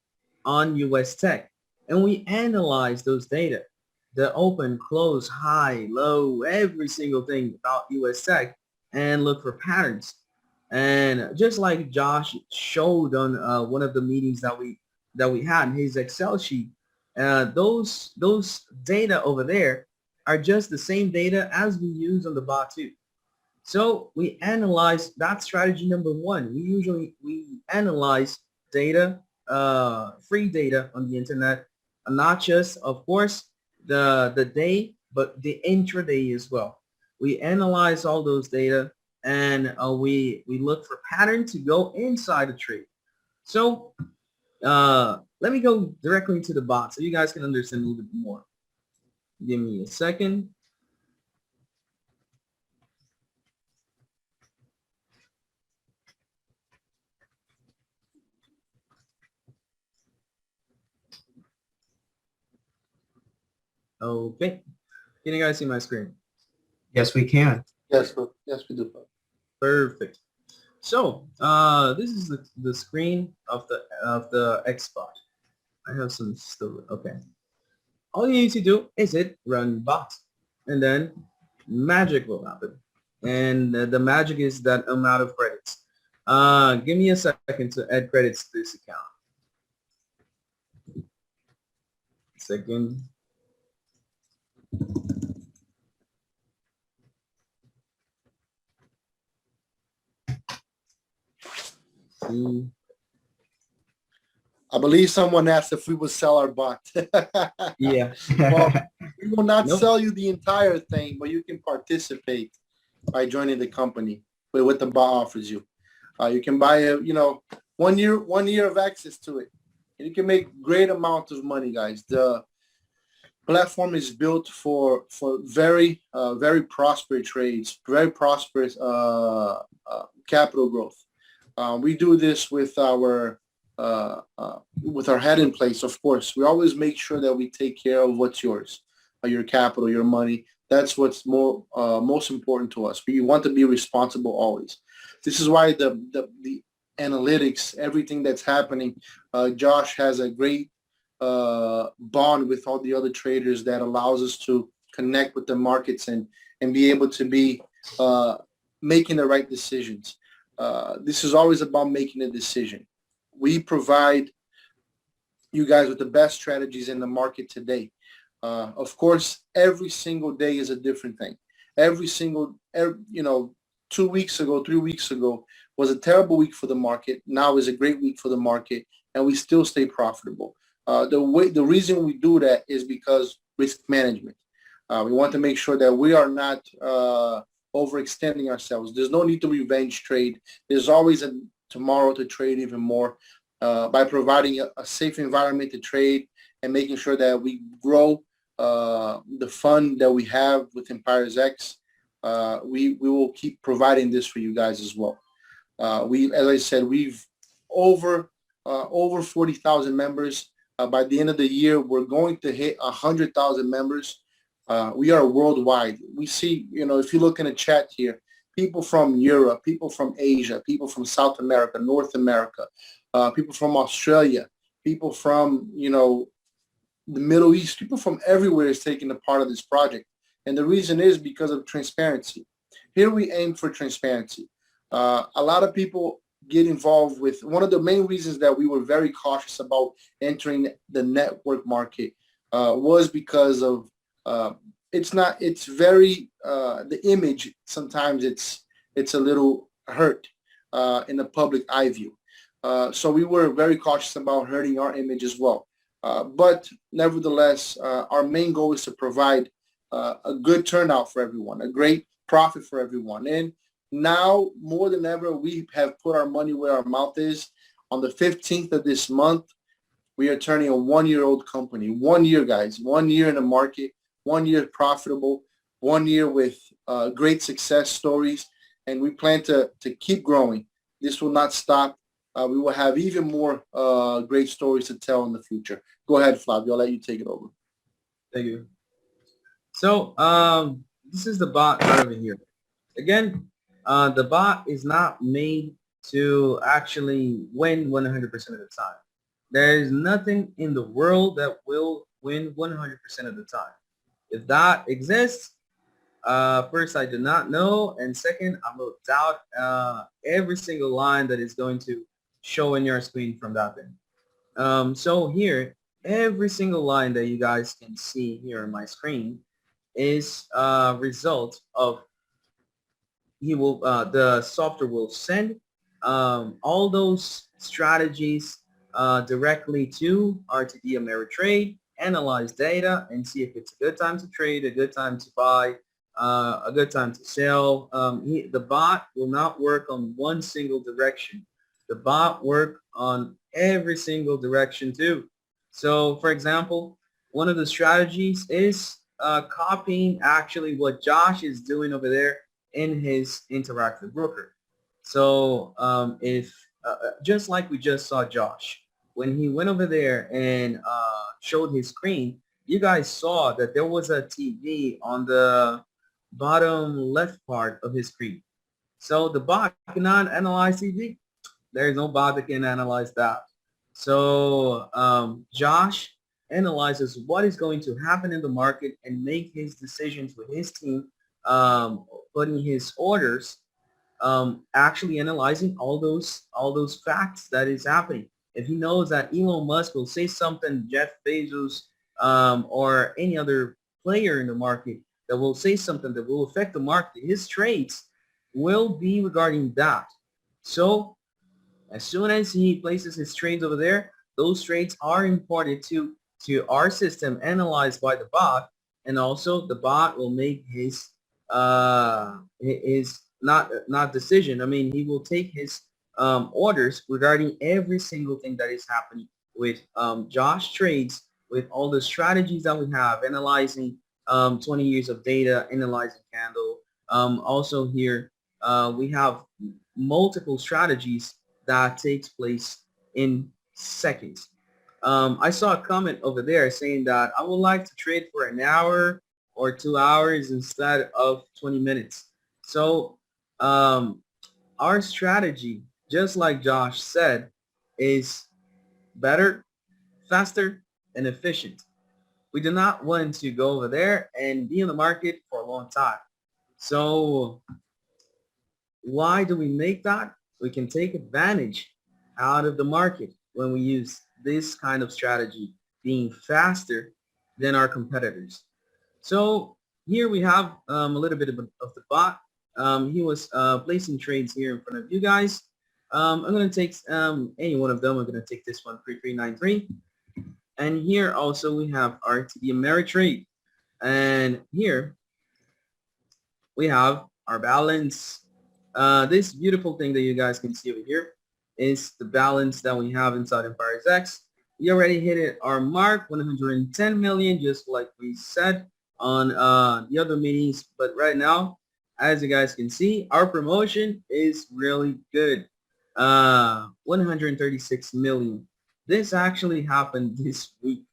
on US tech. And we analyze those data, the open, close, high, low, every single thing about US tech and look for patterns. And just like Josh showed on one of the meetings that we had in his Excel sheet, those data over there are just the same data as we use on the bot too. So we analyze that strategy number one. We analyze data, free data on the internet, not just, of course, the day, but the intraday as well. We analyze all those data, and we look for pattern to go inside a trade. So let me go directly into the bot so you guys can understand a little bit more. Give me a second. Okay. Can you guys see my screen? Yes, we can. Yes, yes, we do. Perfect. So this is the screen of the X bot. I have some still. Okay. All you need to do is hit run bot, and then magic will happen. And the magic is that amount of credits. Give me a second to add credits to this account. Second. See. I believe someone asked if we would sell our bot. Yeah. Well, we will not Nope. sell you the entire thing, but you can participate by joining the company with what the bot offers you. You can buy a, 1 year of access to it. And you can make great amounts of money, guys. The platform is built for very very prosperous trades, very prosperous capital growth. We do this with our head in place. Of course, we always make sure that we take care of what's yours, your capital, your money. That's what's most important to us. We want to be responsible always. This is why the analytics, everything that's happening. Josh has a great bond with all the other traders that allows us to connect with the markets and be able to be making the right decisions. This is always about making a decision. We provide you guys with the best strategies in the market today. Of course, every single day is a different thing. Every 2 weeks ago, 3 weeks ago was a terrible week for the market. Now is a great week for the market, and we still stay profitable. The reason we do that is because risk management. We want to make sure that we are not overextending ourselves. There's no need to revenge trade. There's always a tomorrow to trade even more by providing a safe environment to trade and making sure that we grow the fund that we have with EmpiresX. We will keep providing this for you guys as well. As I said, we've over 40,000 members. By the end of the year, we're going to hit 100,000 members. We are worldwide. We see, if you look in the chat here, people from Europe, people from Asia, people from South America, North America, people from Australia, people from, the Middle East, people from everywhere is taking a part of this project. And the reason is because of transparency. Here we aim for transparency. A lot of people get involved with one of the main reasons that we were very cautious about entering the network market was because of the image. Sometimes it's a little hurt in the public eye view. So we were very cautious about hurting our image as well. But nevertheless, our main goal is to provide a good turnout for everyone, a great profit for everyone. And now more than ever, we have put our money where our mouth is. On the 15th of this month, we are turning a 1-year-old company. 1 year, guys. 1 year in the market. 1 year profitable. 1 year with great success stories. And we plan to keep growing. This will not stop. We will have even more great stories to tell in the future. Go ahead, Flavio. I'll let you take it over. Thank you. So this is the bot right over here. Again, the bot is not made to actually win 100% of the time. There is nothing in the world that will win 100% of the time. If that exists, first, I do not know, and second, I will doubt every single line that is going to show in your screen from that thing. So here, every single line that you guys can see here on my screen is a result of the software will send all those strategies directly to RTD Ameritrade, analyze data, and see if it's a good time to trade, a good time to buy, a good time to sell. The bot will not work on one single direction. The bot work on every single direction too. So for example, one of the strategies is copying actually what Josh is doing over there in his interactive broker. So if just like we just saw Josh, when he went over there and showed his screen, you guys saw that there was a TV on the bottom left part of his screen. So the bot cannot analyze TV. There is no bot that can analyze that. So Josh analyzes what is going to happen in the market and make his decisions with his team, putting his orders, actually analyzing all those facts that is happening. If he knows that Elon Musk will say something, Jeff Bezos, or any other player in the market that will say something that will affect the market, his trades will be regarding that. So as soon as he places his trades over there, those trades are imported to our system, analyzed by the bot, and also the bot will make his not decision. I mean, he will take his orders regarding every single thing that is happening with Josh trades, with all the strategies that we have, analyzing 20 years of data, analyzing candle. Also here, we have multiple strategies that takes place in seconds. I saw a comment over there saying that I would like to trade for an hour or 2 hours instead of 20 minutes. So our strategy, just like Josh said, is better, faster, and efficient. We do not want to go over there and be in the market for a long time. So why do we make that? We can take advantage out of the market when we use this kind of strategy, being faster than our competitors. So here we have a little bit of the bot. He was placing trades here in front of you guys. I'm going to take any one of them. I'm going to take this one, 3393. And here also we have our TD Ameritrade. And here we have our balance. This beautiful thing that you guys can see over here is the balance that we have inside EmpiresX. We already hit our mark, 110 million, just like we said on the other meetings. But right now, as you guys can see, our promotion is really good. 136 million. This actually happened this week.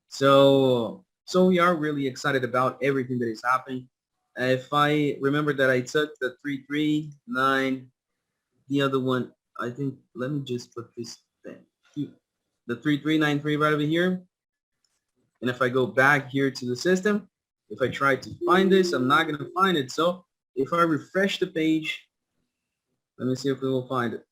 So we are really excited about everything that is happening. If I remember that I took the 339, the other one, I think, let me just put this thing, the 3393 right over here. And if I go back here to the system, if I try to find this, I'm not going to find it. So if I refresh the page, let me see if we will find it.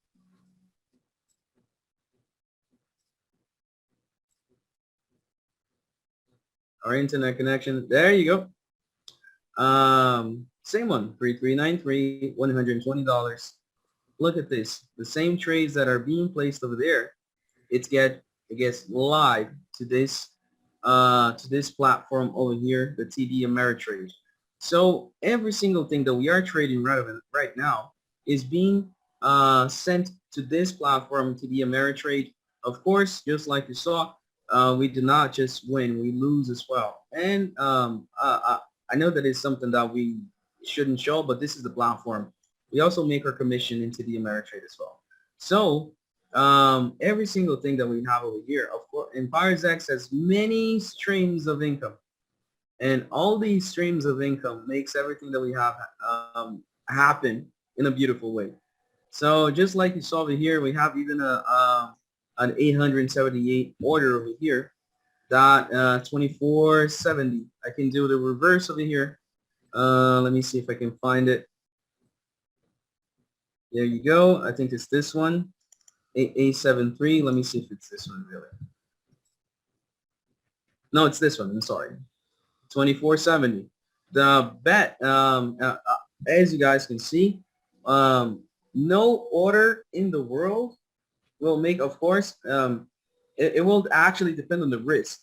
Our internet connection, there you go. Same one, 3393, $120. Look at this. The same trades that are being placed over there, it gets live to this platform over here, the TD Ameritrade. So every single thing that we are trading right now is being sent to this platform, TD Ameritrade. Of course, just like you saw, we do not just win, we lose as well. And I know that is something that we shouldn't show, but this is the platform. We also make our commission into the Ameritrade as well. So every single thing that we have over here, of course, EmpiresX has many streams of income. And all these streams of income makes everything that we have happen in a beautiful way. So just like you saw over here, we have even an 878 order over here. That 2470. I can do the reverse over here. Let me see if I can find it. There you go. I think it's this one, 8873. Let me see if it's this one really. No, it's this one. I'm sorry. 2470. The bet, as you guys can see, no order in the world will make, of course, it will actually depend on the risk.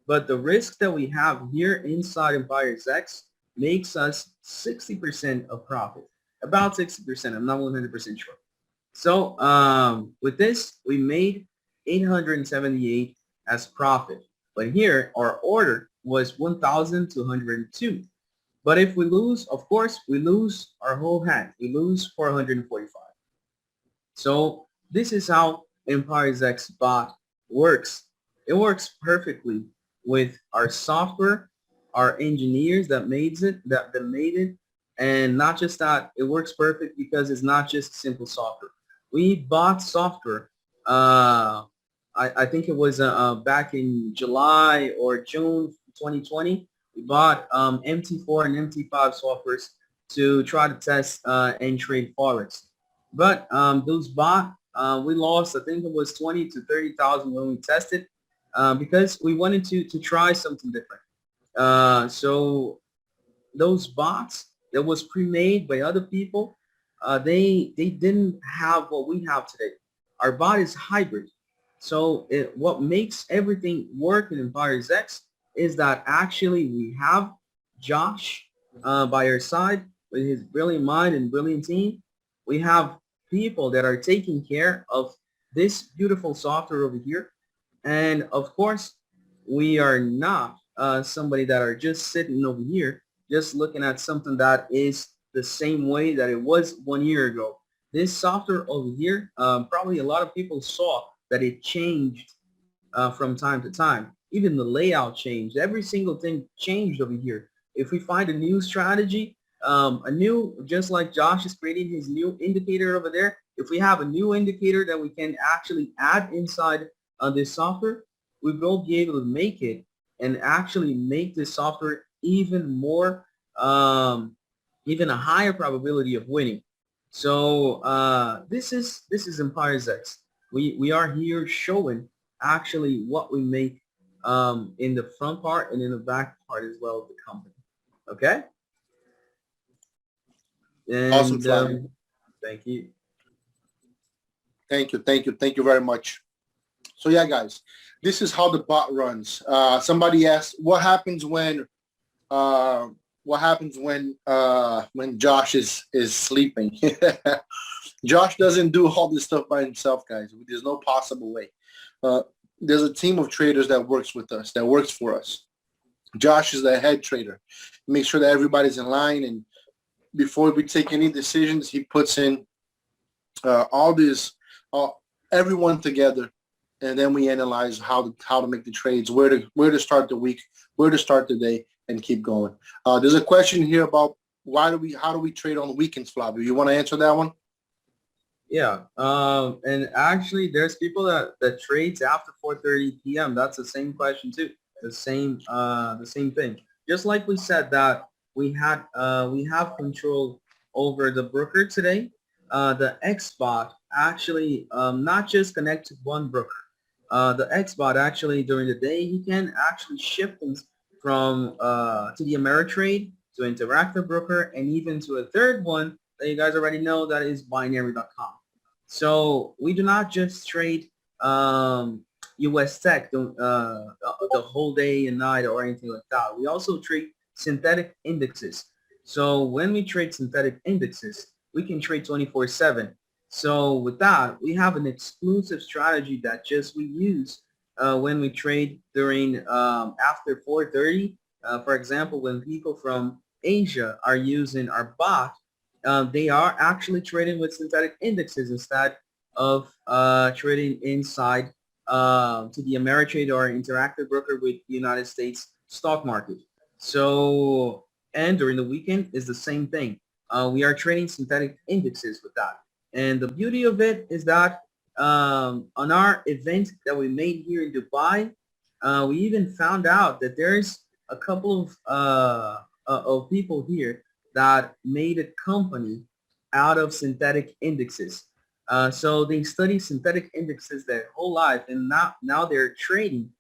But the risk that we have here inside EmpiresX makes us 60% of profit. About 60%. I'm not 100% sure. So with this, we made 878 as profit. But here, our order was 1,202. But if we lose, of course, we lose our whole hand. We lose 445. So this is how EmpiresX bot works. It works perfectly with our software, our engineers that made it, and not just that, it works perfect because it's not just simple software. We bought software. I think it was back in July or June 2020. We bought MT4 and MT5 softwares to try to test and trade forex. But those bought, we lost, I think it was 20 to 30,000 when we tested because we wanted to try something different. So those bots that was pre-made by other people, they didn't have what we have today. Our bot is hybrid. So what makes everything work in EmpiresX is that actually we have Josh by our side with his brilliant mind and brilliant team. We have people that are taking care of this beautiful software over here. And of course, we are not somebody that are just sitting over here, just looking at something that is the same way that it was 1 year ago. This software over here, probably a lot of people saw that it changed from time to time. Even the layout changed. Every single thing changed over here. If we find a new strategy, just like Josh is creating his new indicator over there, if we have a new indicator that we can actually add inside this software, we will be able to make it and actually make this software even more, even a higher probability of winning. So this is EmpiresX. We are here showing actually what we make in the front part and in the back part as well of the company. Okay. And, Awesome, Flavio. Thank you. Thank you very much. So yeah, guys, this is how the bot runs. Somebody asked, what happens when Josh is sleeping? Josh doesn't do all this stuff by himself, guys. There's no possible way. There's a team of traders that works with us, that works for us. Josh is the head trader. Make sure that everybody's in line, and before we take any decisions, he puts in everyone together, and then we analyze how to make the trades, where to start the week, where to start the day, and keep going. There's a question here about how do we trade on the weekends, Flavio? You want to answer that one? Yeah, and actually, there's people that trades after 4:30 p.m. That's the same question too. The same thing. Just like we said that we have control over the broker today. The XBot actually not just connect to one broker. The XBot actually during the day he can actually shift things from to the Ameritrade to Interactive Broker and even to a third one that you guys already know, that is binary.com. So we do not just trade US tech the whole day and night or anything like that. We also trade synthetic indexes. So when we trade synthetic indexes, we can trade 24/7. So with that, we have an exclusive strategy that just we use when we trade during after 4:30. For example, when people from Asia are using our bot, they are actually trading with synthetic indexes instead of trading inside to the Ameritrade or Interactive Broker with the United States stock market. So, and during the weekend is the same thing. We are trading synthetic indexes with that. And the beauty of it is that on our event that we made here in Dubai, we even found out that there's a couple of people here that made a company out of synthetic indexes. So they study synthetic indexes their whole life, and now they're trading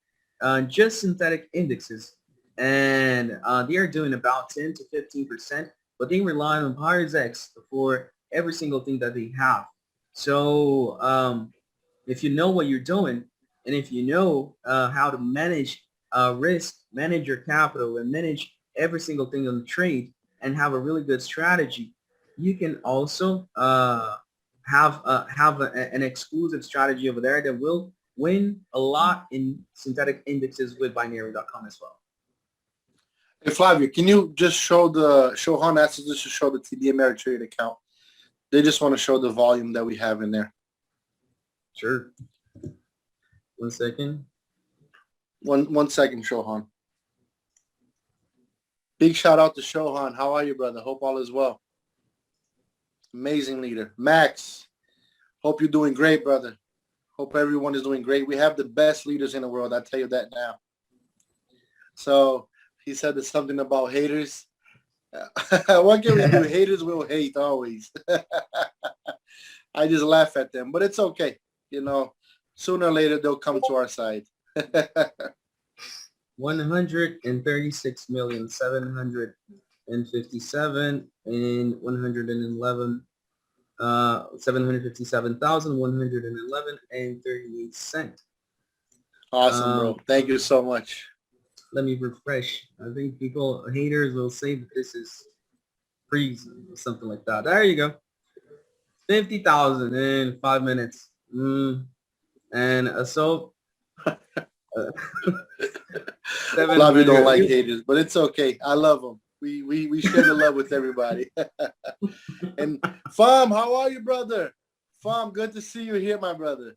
just synthetic indexes. And they are doing about 10 to 15%, but they rely on EmpiresX for every single thing that they have. So if you know what you're doing, and if you know how to manage risk, manage your capital, and manage every single thing on the trade and have a really good strategy, you can also have an exclusive strategy over there that will win a lot in synthetic indexes with binary.com as well. Hey Flavio, can you just show Han asked us just to show the TD Ameritrade account? They just want to show the volume that we have in there. Sure. 1 second. One second, Shohan. Big shout out to Shohan. How are you, brother? Hope all is well. Amazing leader. Max, hope you're doing great, brother. Hope everyone is doing great. We have the best leaders in the world. I tell you that now. So he said there's something about haters. What can we do? Haters will hate always. I just laugh at them, but it's okay. You know, sooner or later they'll come to our side. 136,757 and 111 757,111 and 38 cents. Awesome, bro. Thank you so much. Let me refresh. I think haters will say that this is freeze or something like that. There you go. 50,000 in 5 minutes. And so Love you don't like haters, but it's okay. I love them. We share the love with everybody. And Fam, how are you, brother? Fam, good to see you here, my brother.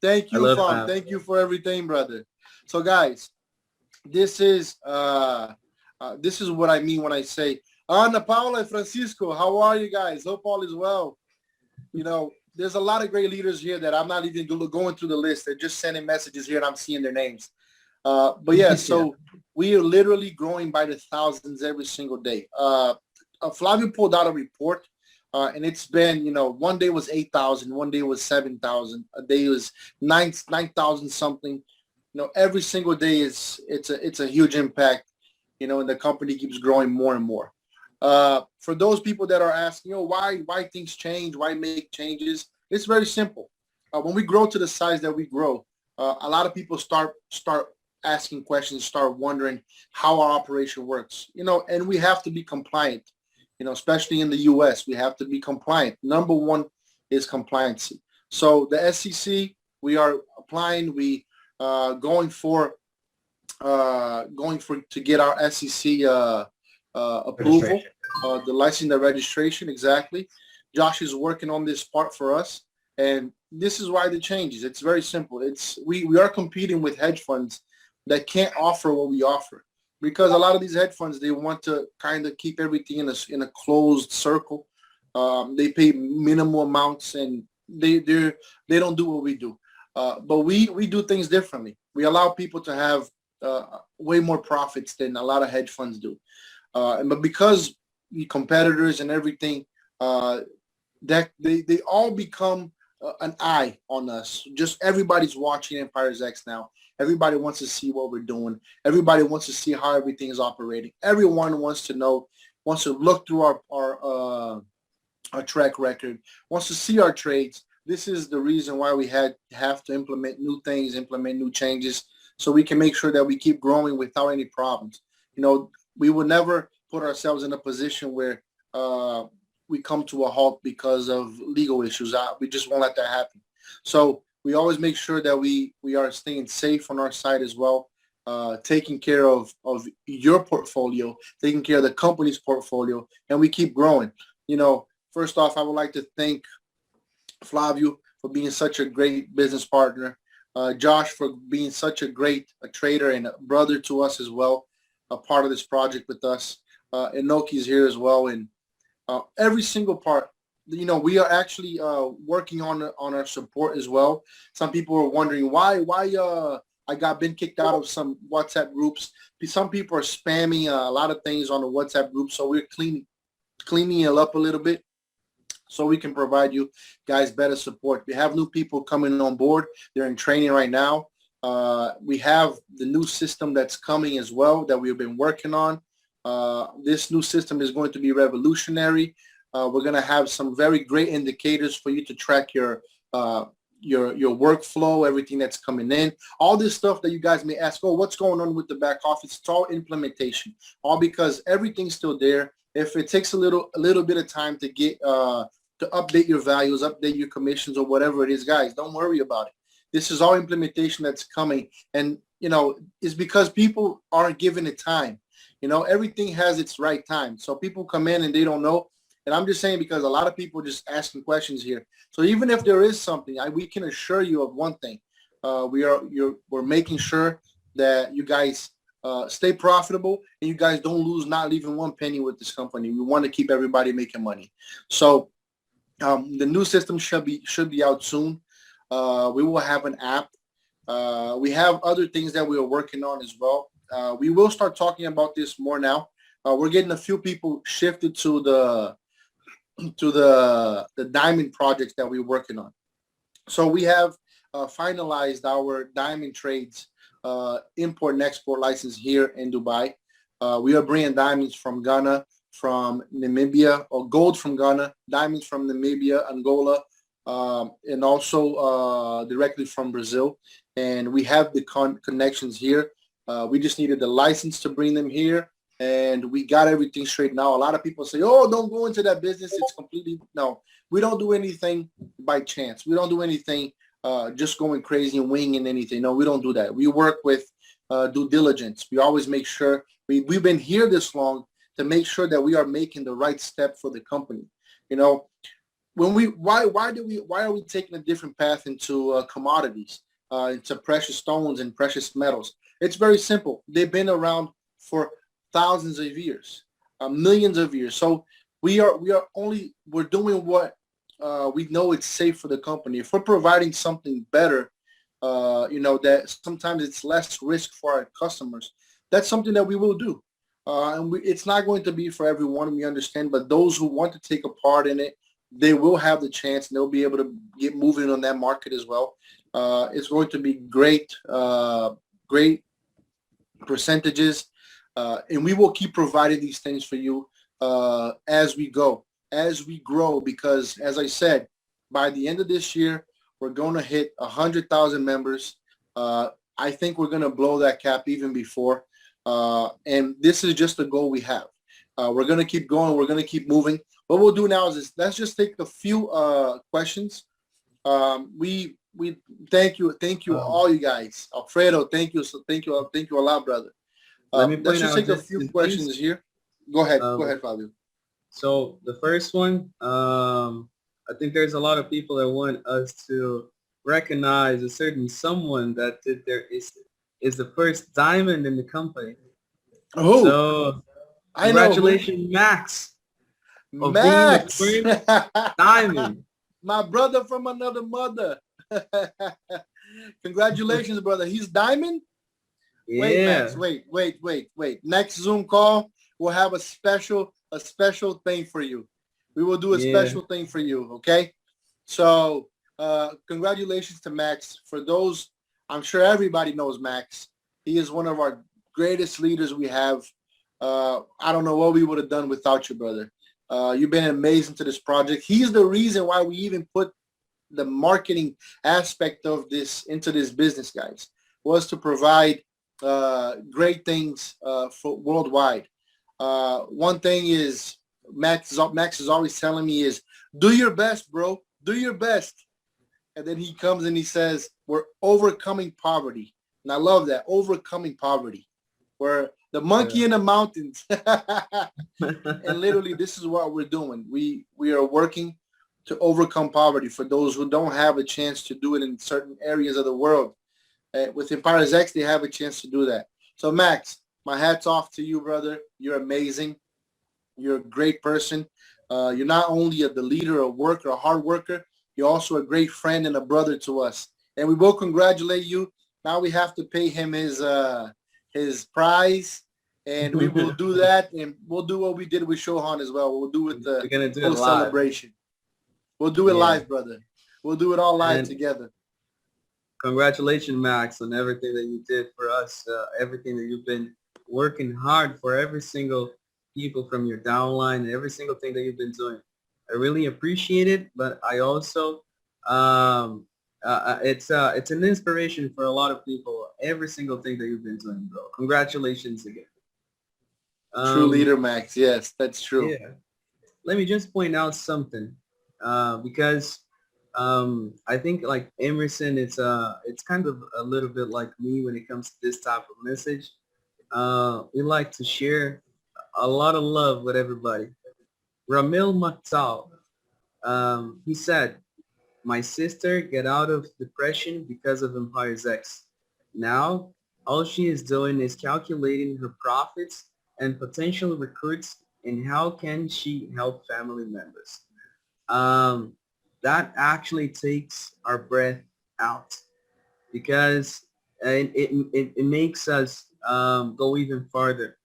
Thank you, Fam. Thank you for everything, brother. So, guys, this is what I mean when I say, Ana Paula and Francisco, how are you guys? Hope all is well. You know, there's a lot of great leaders here that I'm not even going through the list. They're just sending messages here and I'm seeing their names. But yeah, so we are literally growing by the thousands every single day. Flavio pulled out a report and it's been, you know, one day was 8,000, one day was 7,000, a day was 9,000 something. You know, every single day it's a huge impact, you know, and the company keeps growing more and more. For those people that are asking, you know, why things change, why make changes, it's very simple. When we grow to the size that we grow, a lot of people start asking questions, start wondering how our operation works, you know, and we have to be compliant, you know, especially in the U.S. We have to be compliant. Number one is compliancy. So the SEC, we are applying, we going to get our SEC approval, the license, the registration, exactly. Josh is working on this part for us, and this is why the changes. It's very simple. We are competing with hedge funds that can't offer what we offer, because a lot of these hedge funds, they want to kind of keep everything in a closed circle. They pay minimal amounts, and they don't do what we do. But we do things differently. We allow people to have way more profits than a lot of hedge funds do. But because the competitors and everything, that they all become an eye on us. Just everybody's watching EmpiresX now. Everybody wants to see what we're doing. Everybody wants to see how everything is operating. Everyone wants to know, wants to look through our track record, wants to see our trades. This is the reason why we have to implement new things, implement new changes, so we can make sure that we keep growing without any problems. You know, we will never put ourselves in a position where we come to a halt because of legal issues. We just won't let that happen. So we always make sure that we are staying safe on our side as well, taking care of your portfolio, taking care of the company's portfolio, and we keep growing. You know, first off, I would like to thank Flavio for being such a great business partner, Josh for being such a great trader and a brother to us as well, a part of this project with us. Inoki's here as well, and every single part. You know, we are actually working on our support as well. Some people are wondering why I been kicked out of some WhatsApp groups. Some people are spamming a lot of things on the WhatsApp group, so we're cleaning it up a little bit so we can provide you guys better support. We have new people coming on board. They're in training right now. We have the new system that's coming as well that we've been working on. This new system is going to be revolutionary. We're going to have some very great indicators for you to track your your workflow, everything that's coming in, all this stuff that you guys may ask, oh, what's going on with the back office? It's all implementation, all because everything's still there. If it takes a little bit of time to get to update your values, update your commissions or whatever it is, guys, don't worry about it. This is all implementation that's coming. And, it's because people aren't given it time. Everything has its right time. So people come in and they don't know. And I'm just saying because a lot of people are just asking questions here. So even if there is something, we can assure you of one thing. We're making sure that you guys stay profitable and you guys don't lose not leaving one penny with this company. We want to keep everybody making money. So the new system should be out soon. We will have an app. We have other things that we are working on as well. We will start talking about this more now. We're getting a few people shifted to the diamond projects that we're working on. So we have finalized our diamond trades import and export license here in Dubai. We are bringing diamonds from Ghana, from Namibia, or gold from Ghana, diamonds from Namibia, Angola, and also directly from Brazil. And we have the connections here. We just needed the license to bring them here. And we got everything straight now. A lot of people say, oh, don't go into that business. It's completely, no, we don't do anything by chance. We don't do anything just going crazy and winging anything. No, we don't do that. We work with due diligence. We always make sure we've been here this long to make sure that we are making the right step for the company. Why are we taking a different path into commodities, into precious stones and precious metals? It's very simple. They've been around for thousands of years, millions of years. So we're doing what we know it's safe for the company. If we're providing something better, that sometimes it's less risk for our customers, that's something that we will do. It's not going to be for everyone, we understand, but those who want to take a part in it, they will have the chance and they'll be able to get moving on that market as well. It's going to be great percentages. And we will keep providing these things for you as we go, as we grow, because as I said, by the end of this year, we're going to hit 100,000 members. I think we're going to blow that cap even before. And this is just the goal we have. We're going to keep going. We're going to keep moving. What we'll do now is let's just take a few questions. We thank you all you guys. Alfredo, thank you. So thank you a lot, brother. Let's just take a few questions here. Go ahead, Fabio. So the first one, I think there's a lot of people that want us to recognize a certain someone that is the first diamond in the company. Oh, so congratulations, Max. Max, diamond. My brother from another mother. Congratulations, brother. He's diamond. Yeah. Wait, Max, wait. Next Zoom call, we'll have a special thing for you. We will do a special thing for you, okay? So congratulations to Max. For those, I'm sure everybody knows Max. He is one of our greatest leaders we have. I don't know what we would have done without you, brother. You've been amazing to this project. He's the reason why we even put the marketing aspect of this into this business, guys, was to provide great things for worldwide. One thing is Max is always telling me is, do your best, bro. Do your best. And then he comes and he says, we're overcoming poverty. And I love that, overcoming poverty. We're the monkey in the mountains. And literally, this is what we're doing. We are working to overcome poverty for those who don't have a chance to do it in certain areas of the world. With EmpiresX, they have a chance to do that. So, Max, my hat's off to you, brother. You're amazing. You're a great person. You're not only the leader, a worker, a hard worker, you're also a great friend and a brother to us. And we will congratulate you. Now we have to pay him his prize, and we will do that, and we'll do what we did with Shohan as well. We'll do it full celebration. We'll do it live, brother. We'll do it all live together. Congratulations, Max, on everything that you did for us, everything that you've been working hard for every single people from your downline and every single thing that you've been doing. I really appreciate it, but I also It's an inspiration for a lot of people. Every single thing that you've been doing, bro. Congratulations again. True Um, leader, Max. Yes, that's true. yeah. Let me just point out something, because I think like Emerson, it's kind of a little bit like me when it comes to this type of message. We like to share a lot of love with everybody. Ramil Maktal, he said, my sister get out of depression because of EmpiresX. Now, all she is doing is calculating her profits and potential recruits and how can she help family members. Um, that actually takes our breath out because it makes us go even farther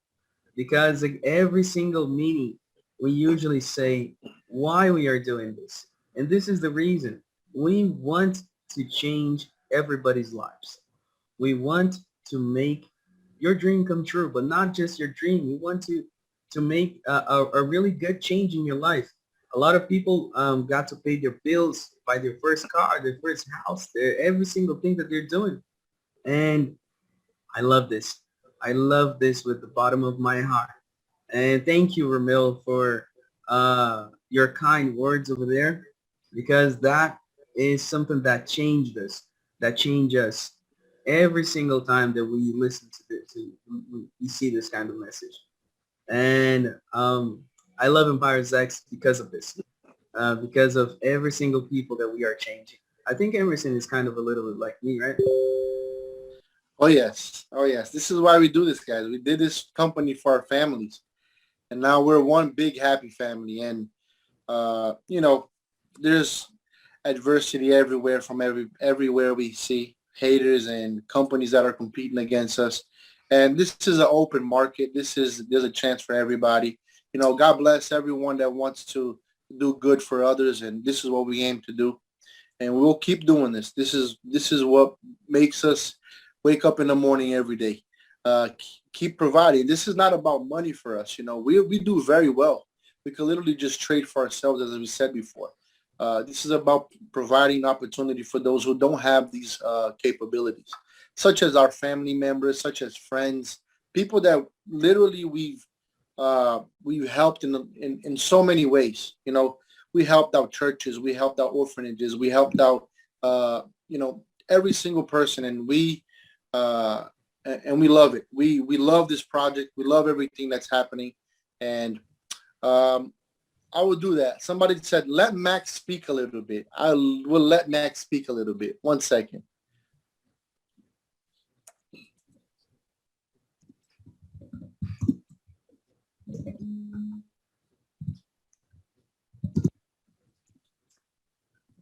because like, every single meeting we usually say why we are doing this. And this is the reason. We want to change everybody's lives. We want to make your dream come true, but not just your dream. We want to make a really good change in your life. A lot of people got to pay their bills, buy their first car, their first house, every single thing that they're doing. And I love this. I love this with the bottom of my heart. And thank you, Ramil, for your kind words over there, because that is something that changed us, that changed us every single time that we listen to this, we see this kind of message. And I love EmpiresX because of this, because of every single people that we are changing. I think Emerson is kind of a little bit like me, right? Oh yes. Oh yes. This is why we do this, guys. We did this company for our families, and now we're one big happy family. And you know, there's adversity everywhere from everywhere we see haters and companies that are competing against us. And this is an open market. There's a chance for everybody. You know, God bless everyone that wants to do good for others, and this is what we aim to do. And we'll keep doing this. This is what makes us wake up in the morning every day. Keep providing. This is not about money for us. You know, we do very well. We could literally just trade for ourselves, as we said before. This is about providing opportunity for those who don't have these capabilities, such as our family members, such as friends, people that literally we've helped in so many ways. You know, we helped out churches, we helped out orphanages, we helped out you know, every single person, and uh, we love it. We love this project. We love everything that's happening, and um, I will do that. Somebody said, let Max speak a little bit. I will let Max speak a little bit. 1 second.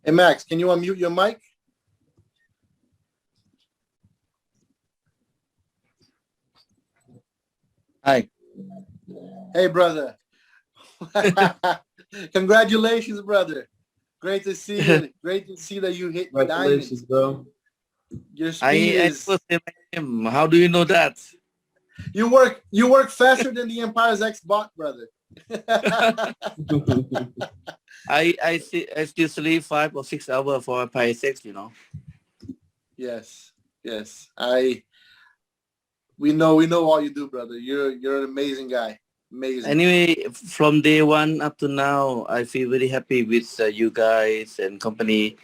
Hey, Max, can you unmute your mic? Hi. Hey, brother. Congratulations, brother. Great to see you. Great to see that you hit diamond. Congratulations, bro. Your speed I is never say my name. How do you know that? you work faster than the EmpiresX bot, brother. I still sleep 5 or 6 hours for EmpiresX, you know. Yes, yes. We know all you do, brother. You're an amazing guy. Amazing. Anyway, from day one up to now, I feel very happy with you guys and company.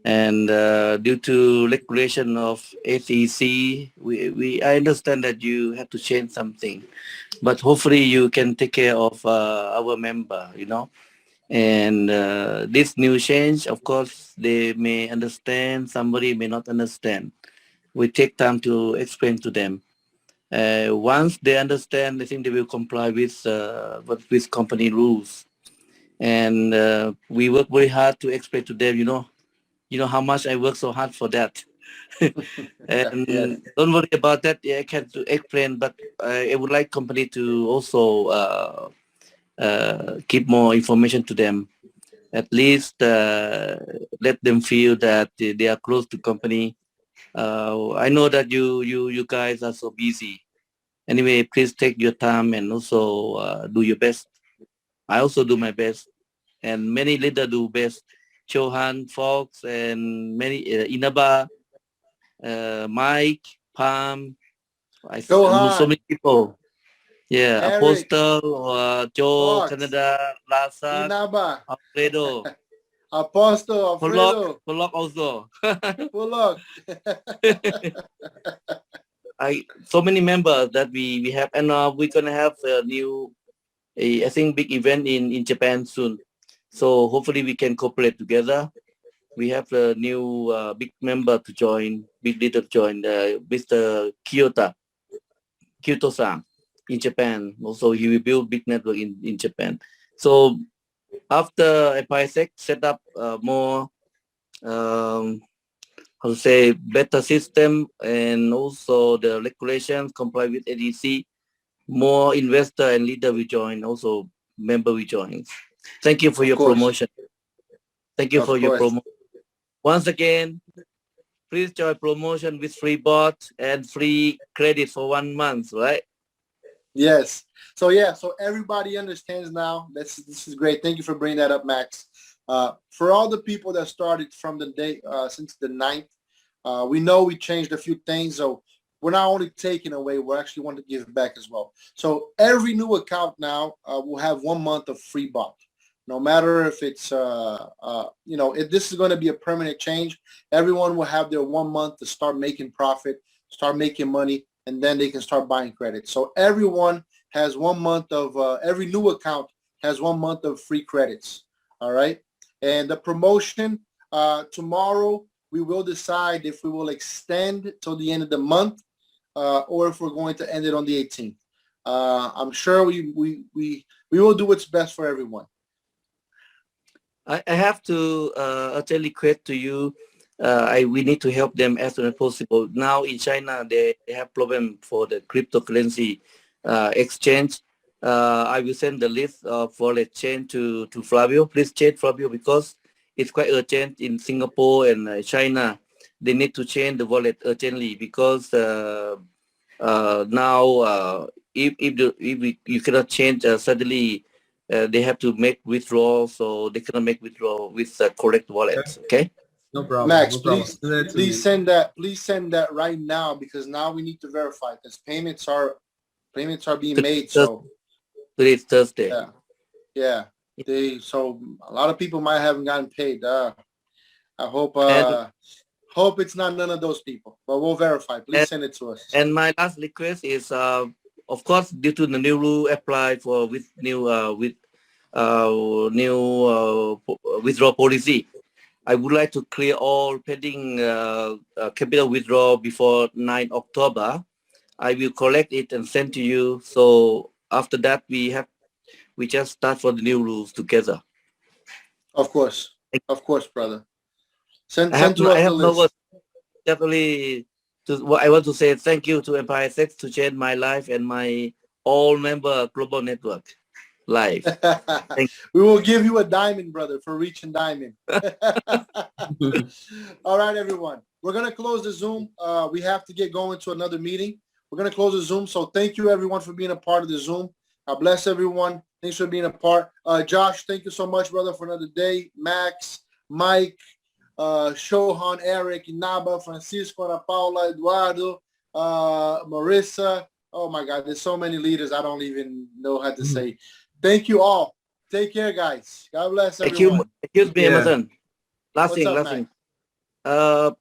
And due to regulation of ATC, I understand that you have to change something. But hopefully you can take care of our member, you know. And this new change, of course, they may understand, somebody may not understand. We take time to explain to them. Once they understand, I think they will comply with company rules. And we work very hard to explain to them, you know how much I work so hard for that. Yes. And don't worry about that. Yeah, I can to explain, but I would like company to also keep more information to them. At least let them feel that they are close to company. I know that you guys are so busy. Anyway, please take your time and also do your best. I also do my best, and many leaders do best. Johan, Fox, and many Inaba, Mike, Palm. know so Johan, many people. Yeah, Eric, Apostle, Joe, Fox, Canada, Lasat, Inaba, Alfredo, Apostle, Pollock, Alfredo, Pollock also. Bullock. So many members that we have, and we're gonna have a new, I think, big event in Japan soon. So hopefully we can cooperate together. We have a new big member to join, big leader to join, Mr. Kyoto-san in Japan. Also, he will build big network in Japan. So after EmpiresX set up more, how to say, better system, and also the regulations comply with ADC, more investor and leader will join, also member will join. Thank you for Of your course, promotion. Thank you of for your course. promotion. Once again, please join promotion with free bot and free credit for 1 month, right? Yes. So yeah, so everybody understands now. This is great. Thank you for bringing that up, Max. For all the people that started from the day since the 9th, we know we changed a few things. So we're not only taking away, we actually want to give back as well. So every new account now will have 1 month of free bot. No matter if it's, if this is going to be a permanent change, everyone will have their 1 month to start making profit, start making money, and then they can start buying credit. So everyone has 1 month of, every new account has 1 month of free credits. All right. And the promotion, tomorrow, we will decide if we will extend till the end of the month or if we're going to end it on the 18th. I'm sure we will do what's best for everyone. I have to tell request to you. We need to help them as soon as possible. Now in China, they have problem for the cryptocurrency exchange. I will send the list of wallet chain to Flavio. Please check Flavio, because it's quite urgent in Singapore and China. They need to change the wallet urgently, because now if you cannot change suddenly, they have to make withdrawal, so they cannot make withdrawal with correct wallets. Okay. No problem. Max, No problem. please, Send that to please me. send that. Please send that right now, because now we need to verify, because payments are being made. So Today is Thursday. yeah. So a lot of people might haven't gotten paid. I hope And hope it's not none of those people, but we'll verify. Please send it to us. And my last request is, of course, due to the new rule applied for with new withdrawal policy, I would like to clear all pending capital withdrawal before 9 October. I will collect it and send to you. So after that, we just start for the new rules together. Of course, brother. Send I have to us the no list. words. Definitely, what I want to say, thank you to EmpiresX to change my life and my all member global network life. We will give you a diamond, brother, for reaching diamond. All right, everyone. We're going to close the Zoom. We have to get going to another meeting. We're going to close the Zoom. So thank you, everyone, for being a part of the Zoom. God bless everyone. Thanks for being a part. Josh, thank you so much, brother, for another day. Max, Mike, Shohan, Eric, Inaba, Francisco, Ana Paula, Eduardo, Marissa. Oh, my God. There's so many leaders. I don't even know how to say. Thank you all. Take care, guys. God bless everyone. Excuse me, Amazon. Last What's up, thing. Mike?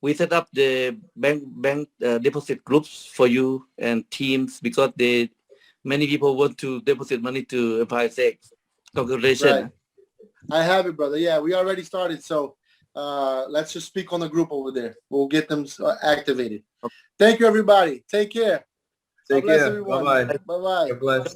We set up the bank deposit groups for you and teams, because many people want to deposit money to EmpiresX. Congratulations. Right. I have it, brother. Yeah, we already started. So let's just speak on the group over there. We'll get them activated. Thank you, everybody. Take care. Take God bless care. everyone. Bye-bye. Bye-bye. God bless.